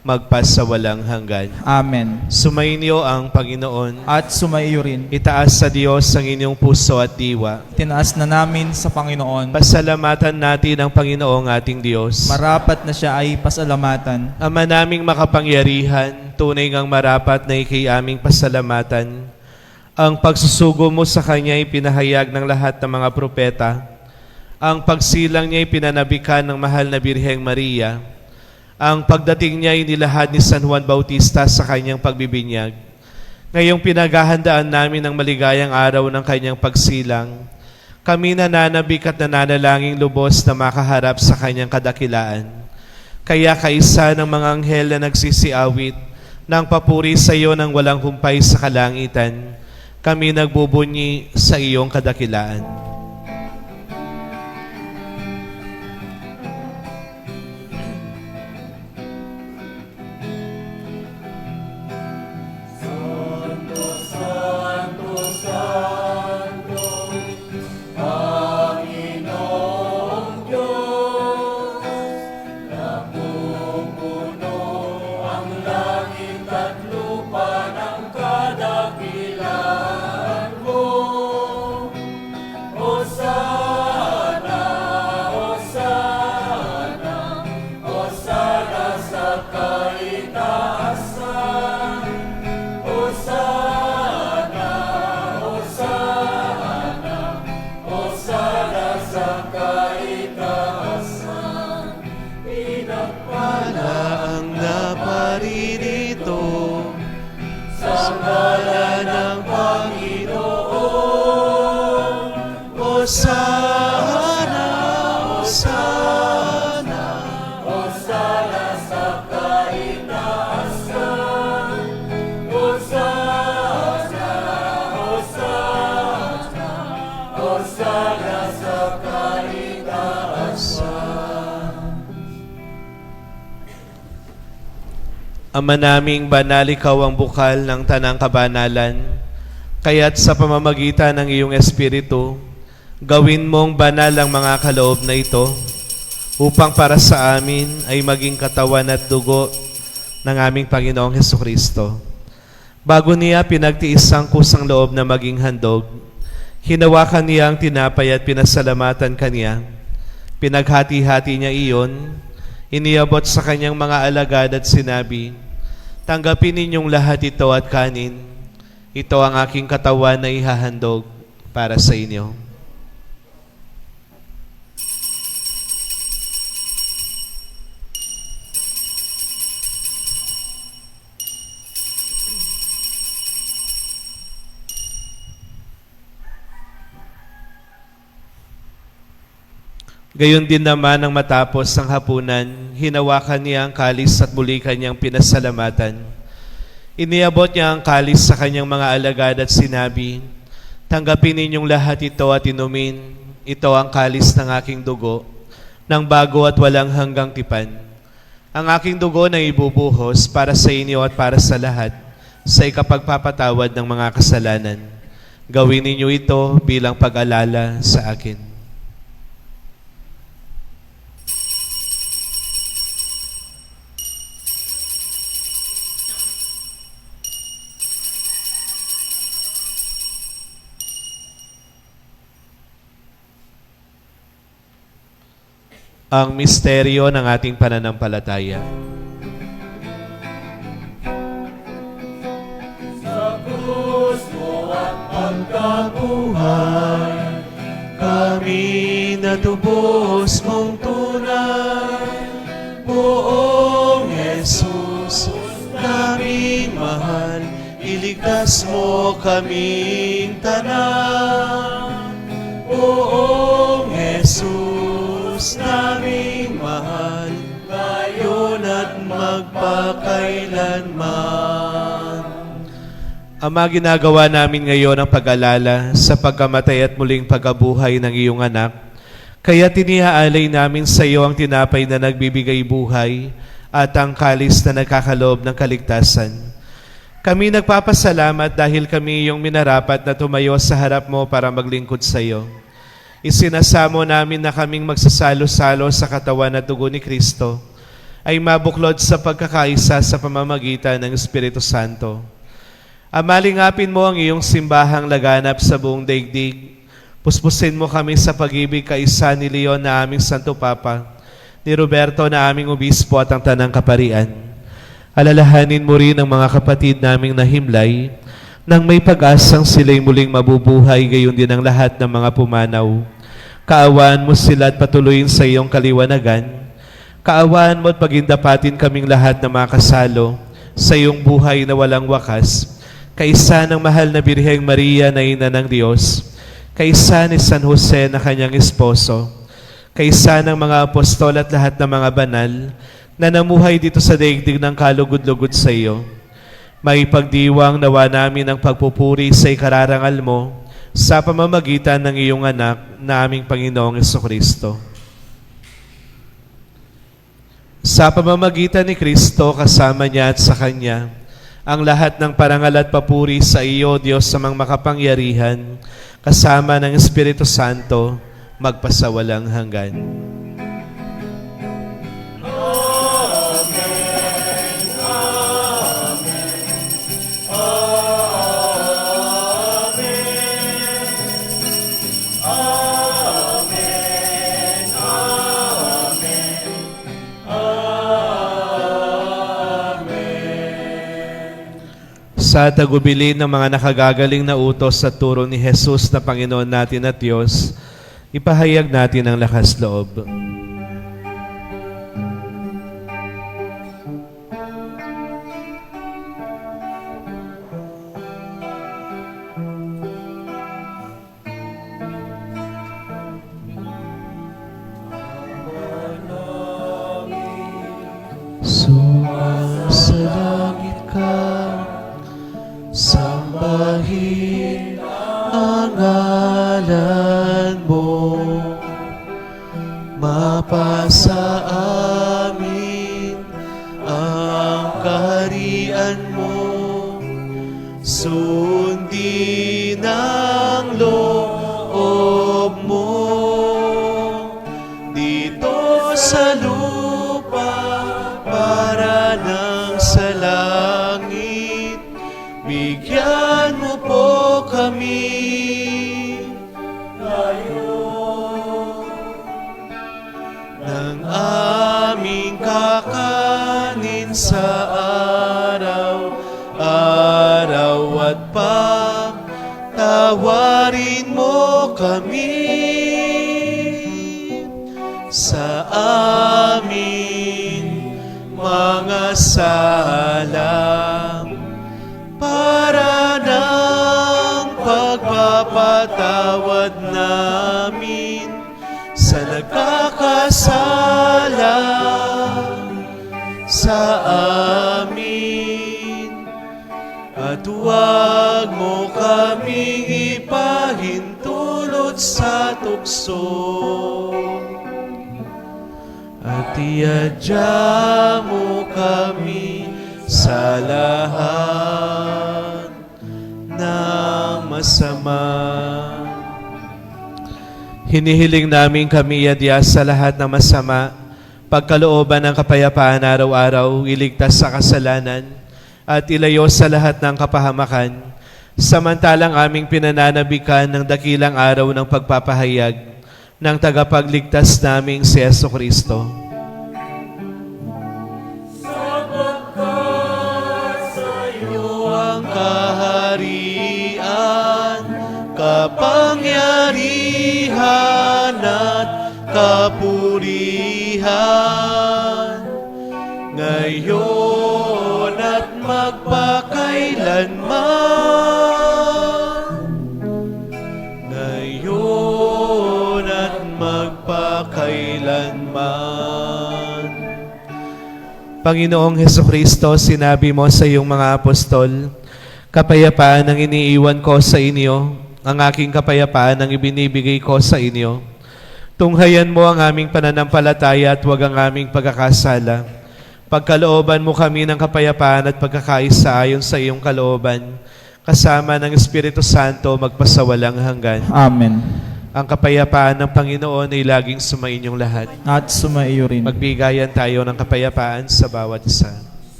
Speaker 3: magpasawalang hanggan.
Speaker 2: Amen.
Speaker 3: Sumainyo ang Panginoon.
Speaker 2: At sumaiyo rin.
Speaker 3: Itaas sa Diyos ang inyong puso at diwa.
Speaker 2: Tinaas na namin sa Panginoon.
Speaker 3: Pasalamatan natin ang Panginoong ating Diyos.
Speaker 2: Marapat na siya ay pasalamatan.
Speaker 3: Ama naming makapangyarihan, tunay ngang marapat na ikay aming pasalamatan. Ang pagsusugo mo sa Kanya ay pinahayag ng lahat ng mga propeta. Ang pagsilang niya ay pinanabikan ng mahal na Birheng Maria. Ang pagdating niya ay nilahad ni San Juan Bautista sa kanyang pagbibinyag. Ngayong pinaghahandaan namin ang maligayang araw ng kanyang pagsilang, kami nananabik at nananalangin lubos na makaharap sa kanyang kadakilaan. Kaya kaisa ng mga anghel na nagsisiawit ng papuri sa iyo ng walang humpay sa kalangitan, kami nagbubunyi sa iyong kadakilaan. ngalan ng Panginoon. Hosana, Hosana,
Speaker 1: Hosana sa kaitaasan. Hosana, Hosana, Hosana sa kaitaasan.
Speaker 3: Ama naming banal, ikaw ang bukal ng tanang kabanalan, kaya't sa pamamagitan ng iyong Espiritu, gawin mong banal ang mga kaloob na ito, upang para sa amin ay maging katawan at dugo ng aming Panginoong Hesukristo. Bago niya pinagtiis ang kusang loob na maging handog, hinawakan niya ang tinapay at pinasalamatan kaniya. Pinaghati-hati niya iyon, iniabot sa kanyang mga alagad at sinabi, "Tanggapin ninyong lahat ito at kanin. Ito ang aking katawan na ihahandog para sa inyo." Gayon din naman nang matapos ang hapunan, hinawakan niya ang kalis at muli kanyang pinasalamatan. Iniabot niya ang kalis sa kanyang mga alagad at sinabi, "Tanggapin ninyong lahat ito at inumin. Ito ang kalis ng aking dugo, ng bago at walang hanggang tipan. Ang aking dugo na ibubuhos para sa inyo at para sa lahat, sa ikapagpapatawad ng mga kasalanan. Gawin ninyo ito bilang pag-alala sa akin." Ang misteryo ng ating pananampalataya.
Speaker 1: Sa krus mo at pagkabuhay,
Speaker 3: Kami natubos mong tunay, Poong Jesus, naming mahal, iligtas mo kaming tanan. Poong Jesus, naming mahal, ngayon at magpakailanman. Ama, ginagawa namin ngayon ang pag-alala sa pagkamatay at muling pagkabuhay ng iyong anak. Kaya tinihaalay namin sa iyo ang tinapay na nagbibigay buhay at ang kalis na nagkakaloob ng kaligtasan. Kami nagpapasalamat dahil kami iyong minarapat na tumayo sa harap mo para maglingkod sa iyo. Isinasamo namin na kaming magsasalo-salo sa katawan at dugo ni Kristo ay mabuklod sa pagkakaisa sa pamamagitan ng Espiritu Santo. Amalingapin mo ang iyong simbahang laganap sa buong daigdig. Puspusin mo kami sa pag-ibig kaisa ni Leon na aming Santo Papa, ni Roberto na aming Obispo at ang Tanang Kaparian. Alalahanin mo rin ang mga kapatid naming nahimlay nang may pag-asang sila'y muling mabubuhay, gayon din ang lahat ng mga pumanaw. Kaawaan mo sila at patuloyin sa iyong kaliwanagan. Kaawaan mo at pagindapatin kaming lahat na makasalo sa iyong buhay na walang wakas, kaisa ng mahal na Birheng Maria na Ina ng Diyos, kaisa ni San Jose na kanyang esposo, kaisa ng mga apostol at lahat ng mga banal na namuhay dito sa daigdig ng kalugod-lugod sa iyo. May pagdiwang nawa namin ang pagpupuri sa ikararangal mo sa pamamagitan ng iyong anak na aming Panginoong Jesucristo. Sa pamamagitan ni Kristo, kasama niya at sa Kanya, ang lahat ng parangal at papuri sa iyo, Diyos sa mga makapangyarihan, kasama ng Espiritu Santo, magpasawalang hanggan. Sa tagubilin ng mga nakagagaling na utos sa turo ni Jesus na Panginoon natin at Diyos, ipahayag natin ang lakas loob. Sambahin ang ngalan mo, mapasa amin ang kaharian mo, sundin ang loob mo dito sa lupa para nang sa langit. Bigyan mo po kami ng aming kakanin sa araw-araw at patawarin mo kami sa amin mga sala, para ng pagpapatawad namin sa nagkakasala sa amin. At huwag mo kaming ipahintulot sa tukso, at iadya mo kami sa lahat ng masama. Hinihiling namin kami iadya sa lahat ng masama, pagkalooban ng kapayapaan araw-araw, iligtas sa kasalanan, at ilayo sa lahat ng kapahamakan, samantalang aming pinananabikan ng dakilang araw ng pagpapahayag ng tagapagligtas naming si Jesucristo. Ang kaharian, kapangyarihan at kapurihan, ngayon at magpakailanman. Ngayon at magpakailanman. Panginoong Hesukristo, sinabi mo sa iyong mga apostol, kapayapaan ang iniiwan ko sa inyo, ang aking kapayapaan ang ibinibigay ko sa inyo. Tunghayan mo ang aming pananampalataya at huwag ang aming pagkakasala. Pagkalooban mo kami ng kapayapaan at pagkakaisa ayon sa iyong kalooban, kasama ng Espiritu Santo magpasawalang hanggan.
Speaker 2: Amen.
Speaker 3: Ang kapayapaan ng Panginoon ay laging sumainyong lahat.
Speaker 2: At sumaiyo rin.
Speaker 3: Magbigayan tayo ng kapayapaan sa bawat isa.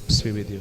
Speaker 3: Peace be with you.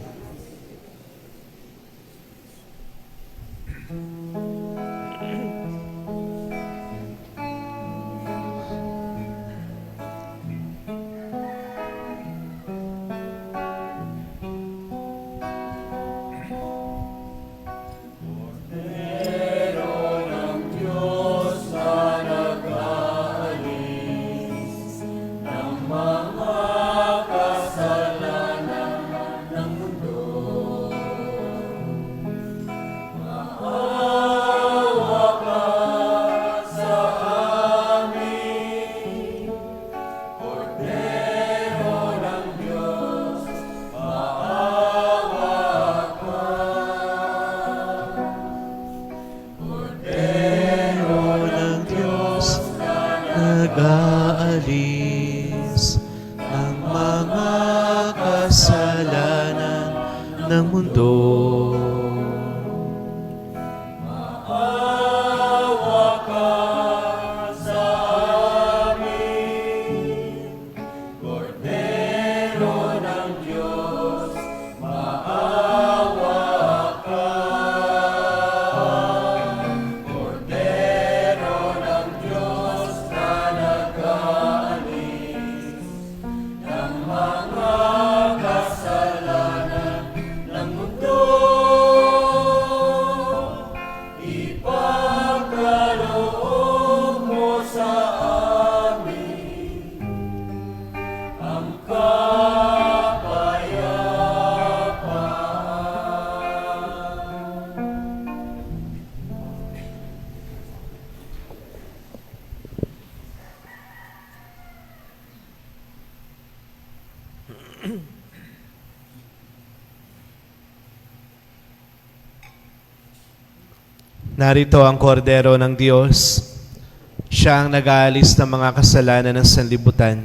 Speaker 3: Nag-aalis ang mga kasalanan ng mundo.
Speaker 1: Mga kasalanan ng mundo.
Speaker 3: Narito ang kordero ng Diyos. Siya ang nag-aalis ng mga kasalanan ng sanlibutan.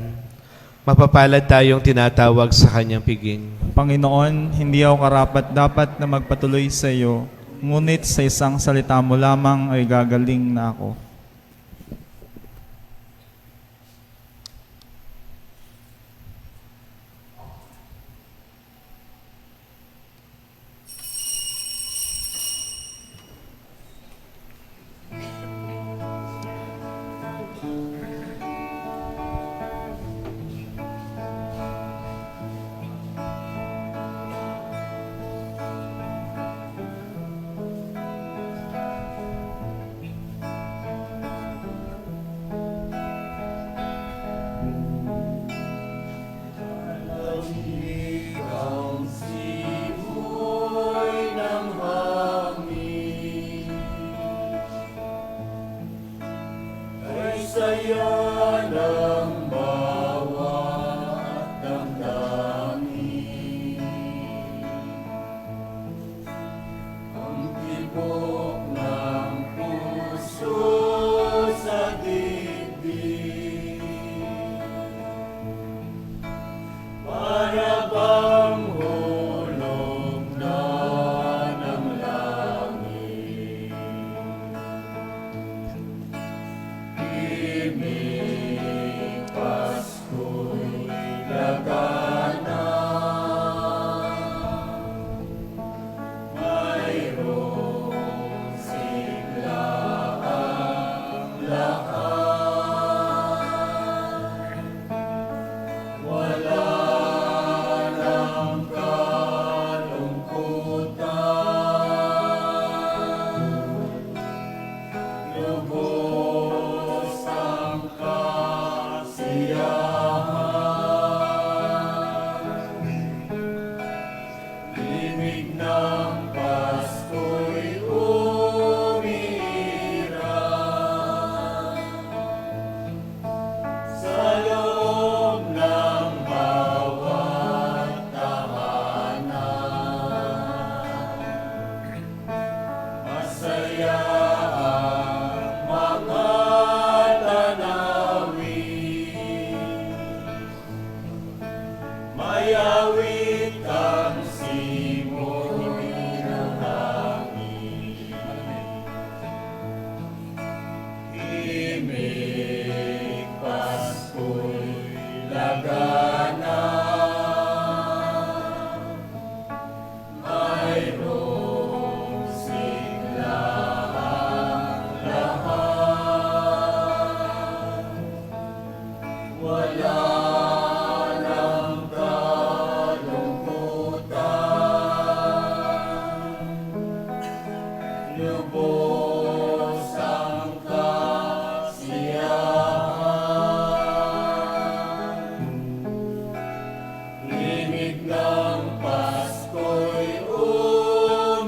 Speaker 3: Mapapalad tayong tinatawag sa kanyang piging.
Speaker 2: Panginoon, hindi ako karapat-dapat na magpatuloy sa iyo, ngunit sa isang salita mo lamang ay gagaling na ako.
Speaker 1: Ang simoy ng hangin ay saya ng bawat damdamin. Ang tibok ng puso sa dibdib para bang hulog na ng langit. Imig Pasko'y lagana, mayroong sigla ang lahat. Wala ng kalungkutan, lubos ang kasiyahan. Limig ng Pasko'y umiiral sa loob ng bawat tahanan. Masaya ang mga tanawin, may awit ang simoy ng hangin. Imig Pasko'y lagana, mayroong sigla ang lahat. Wala ng kalungkutan, lubos ang kasiyahan. Limig ng Pasko'y umiiral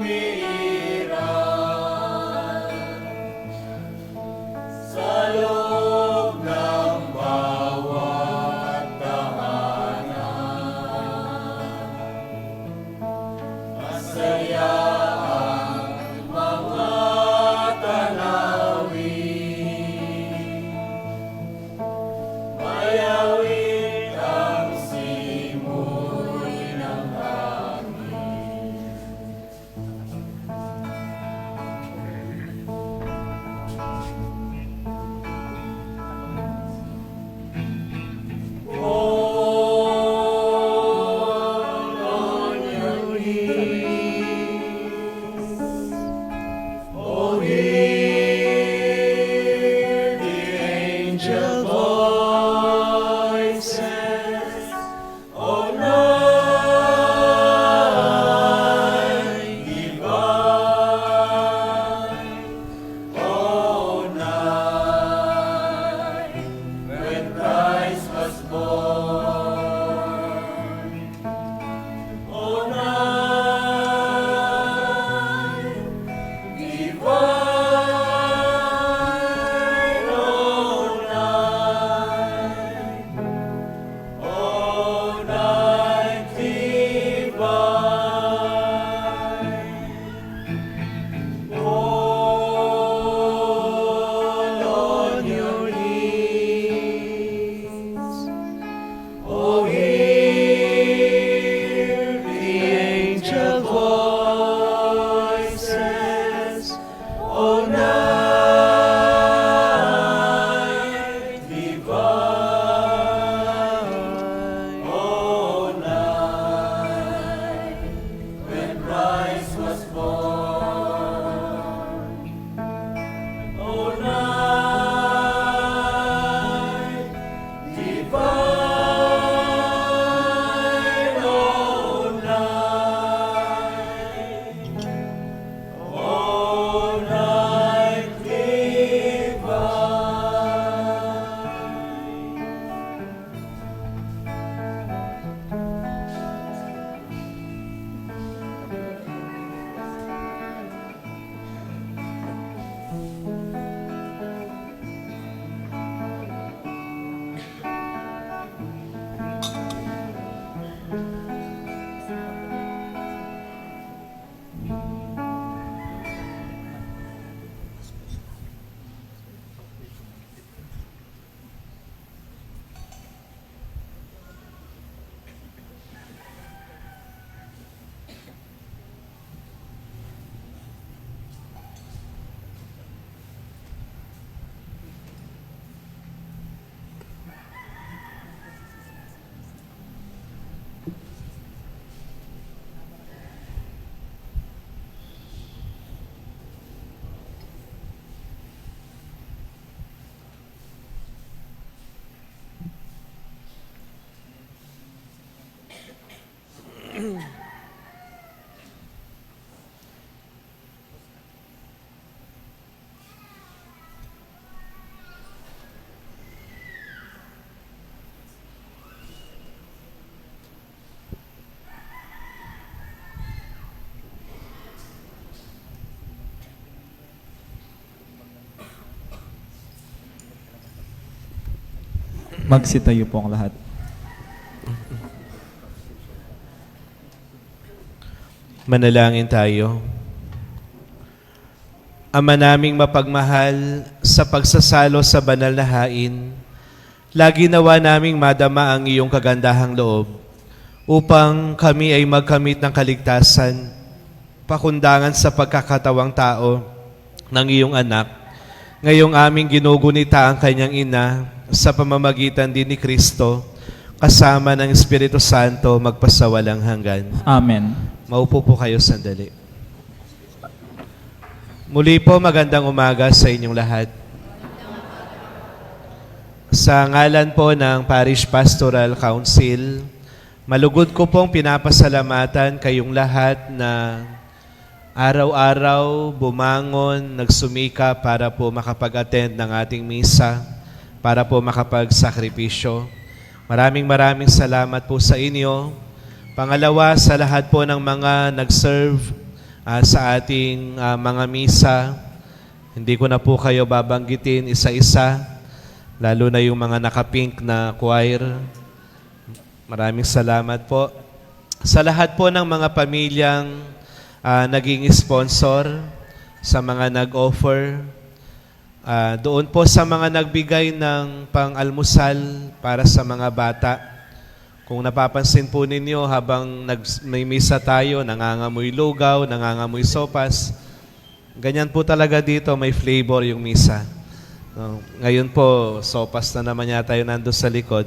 Speaker 1: sa loob ng bawat tahanan. Masaya ang mga tanawin, may awit ang simoy ng hangin. On your knees, oh, hear the angel voices, oh, night divine, oh, night when Christ was born, oh, night divine, oh, night, oh, night divine, oh,
Speaker 2: Magsitayo po ang lahat.
Speaker 3: Manalangin tayo. Ama naming mapagmahal, sa pagsasalo sa banal na hain, lagi nawa naming madama ang iyong kagandahang loob upang kami ay magkamit ng kaligtasan, pakundangan sa pagkakatawang tao ng iyong anak. Ngayong aming ginugunita ang kanyang ina sa pamamagitan din ni Kristo, kasama ng Espiritu Santo magpasawalang hanggan.
Speaker 2: Amen.
Speaker 3: Maupo po kayo sandali. Muli po, magandang umaga sa inyong lahat. Sa ngalan po ng Parish Pastoral Council, malugod ko pong pinapasalamatan kayong lahat na araw-araw bumangon, nagsumika para po makapag-attend ng ating misa, para po makapagsakripisyo. Maraming salamat po sa inyo. Pangalawa, sa lahat po ng mga nag-serve sa ating mga misa, hindi ko na po kayo babanggitin isa-isa, lalo na yung mga naka-pink na choir. Maraming salamat po. Sa lahat po ng mga pamilyang naging sponsor, sa mga nag-offer, doon po sa mga nagbigay ng pang-almusal para sa mga bata. Kung napapansin po ninyo, habang may misa tayo, nangangamoy lugaw, nangangamoy sopas. Ganyan po talaga dito, may flavor yung misa. Ngayon po, sopas na naman yata yun nandun sa likod.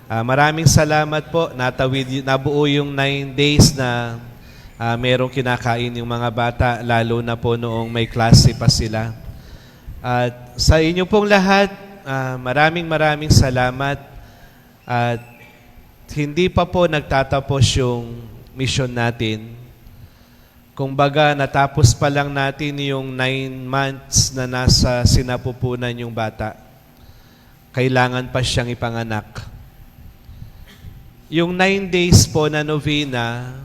Speaker 3: Maraming salamat po. Nabuo yung 9 days na merong kinakain yung mga bata, lalo na po noong may klase pa sila. At sa inyo pong lahat, maraming salamat. At hindi pa po nagtatapos yung mission natin. Kumbaga, natapos pa lang natin yung 9 months na nasa sinapupunan yung bata. Kailangan pa siyang ipanganak. Yung 9 days po na novena,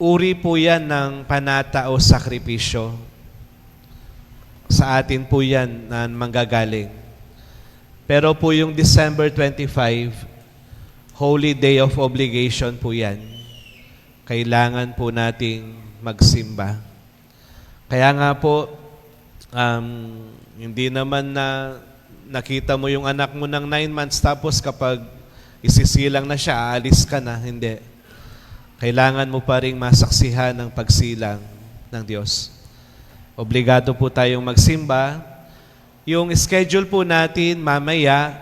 Speaker 3: uri po yan ng panata o sakripisyo. Sa atin po yan na manggagaling. Pero po yung December 25, Holy Day of Obligation po yan. Kailangan po nating magsimba. Kaya nga po, hindi naman na nakita mo yung anak mo ng 9 months tapos kapag isisilang na siya, aalis ka na. Hindi. Kailangan mo pa rin masaksihan ng pagsilang ng Diyos. Obligado po tayong magsimba. Yung schedule po natin mamaya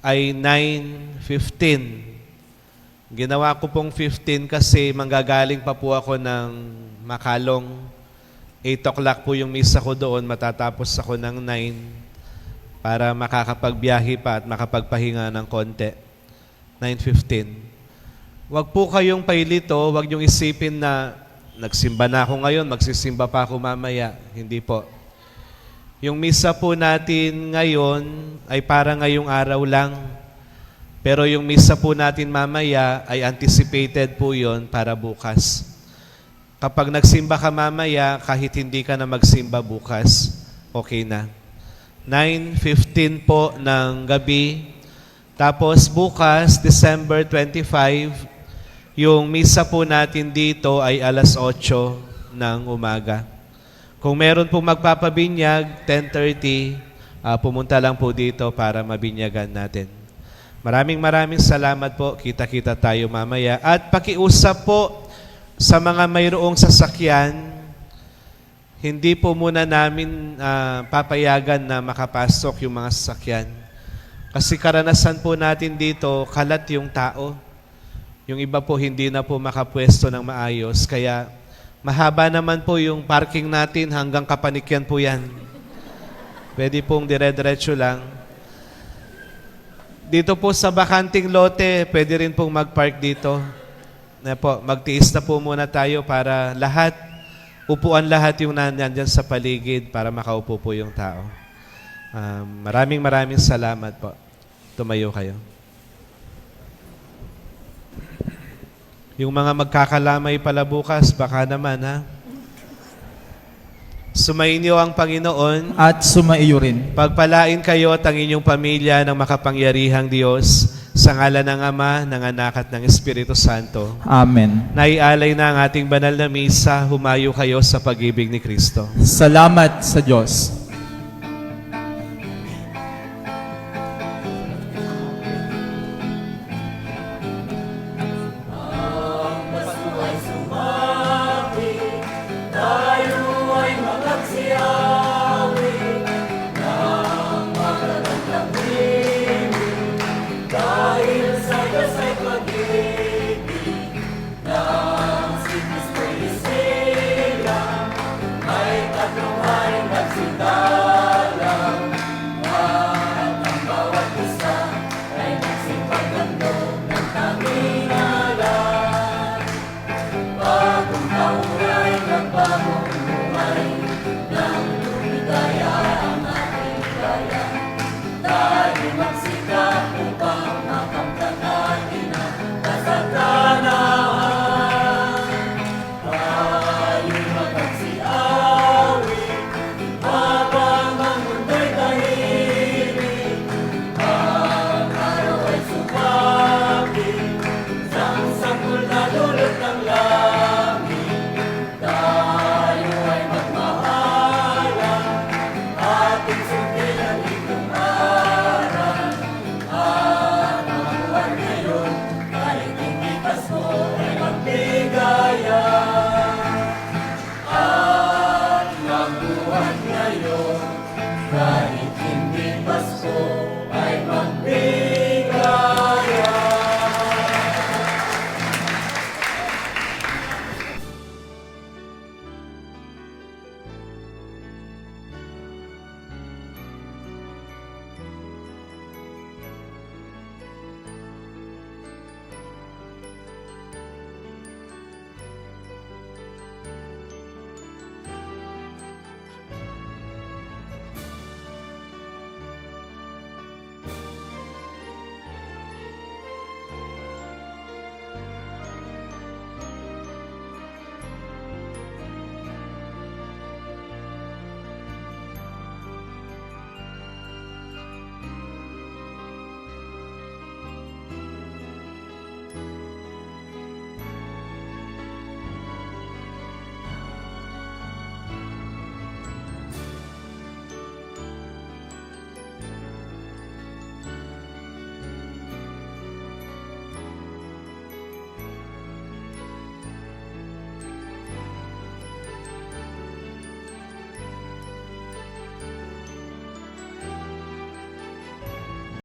Speaker 3: ay 9:15. Ginawa ko pong 15 kasi manggagaling pa po ako ng Makalong. 8 o'clock po yung misa ko doon, matatapos ako ng 9 para makakapagbiyahe pa at makapagpahinga ng konti. 9:15. Huwag po kayong pailito, huwag niyong isipin na nagsimba na ako ngayon, magsisimba pa ako mamaya. Hindi po. Yung misa po natin ngayon ay para ngayong araw lang. Pero yung misa po natin mamaya ay anticipated po yon para bukas. Kapag nagsimba ka mamaya, kahit hindi ka na magsimba bukas, okay na. 9:15 po ng gabi. Tapos bukas, December 25, yung misa po natin dito ay alas 8 ng umaga. Kung meron pong magpapabinyag, 10:30, pumunta lang po dito para mabinyagan natin. Maraming salamat po. Kita-kita tayo mamaya. At pakiusap po sa mga mayroong sasakyan, hindi po muna namin papayagan na makapasok yung mga sasakyan. Kasi karanasan po natin dito, kalat yung tao. Yung iba po hindi na po makapwesto ng maayos. Kaya mahaba naman po yung parking natin hanggang Kapanikyan po yan. Pwede pong dire-diretso lang. Dito po sa bakanting lote, pwede rin pong mag-park dito. Na po, magtiis na po muna tayo para lahat, upuan lahat yung nandyan sa paligid para makaupo po yung tao. Maraming salamat po. Tumayo kayo. Yung mga magkakalamay pala bukas, baka naman ha. Sumainyo ang Panginoon.
Speaker 2: At sumaiyo rin.
Speaker 3: Pagpalain kayo at ang inyong pamilya ng makapangyarihang Diyos sa ngalan ng Ama, ng Anak at ng Espiritu Santo.
Speaker 2: Amen.
Speaker 3: Naialay na ang ating banal na misa, humayo kayo sa pag-ibig ni Kristo.
Speaker 2: Salamat sa Diyos.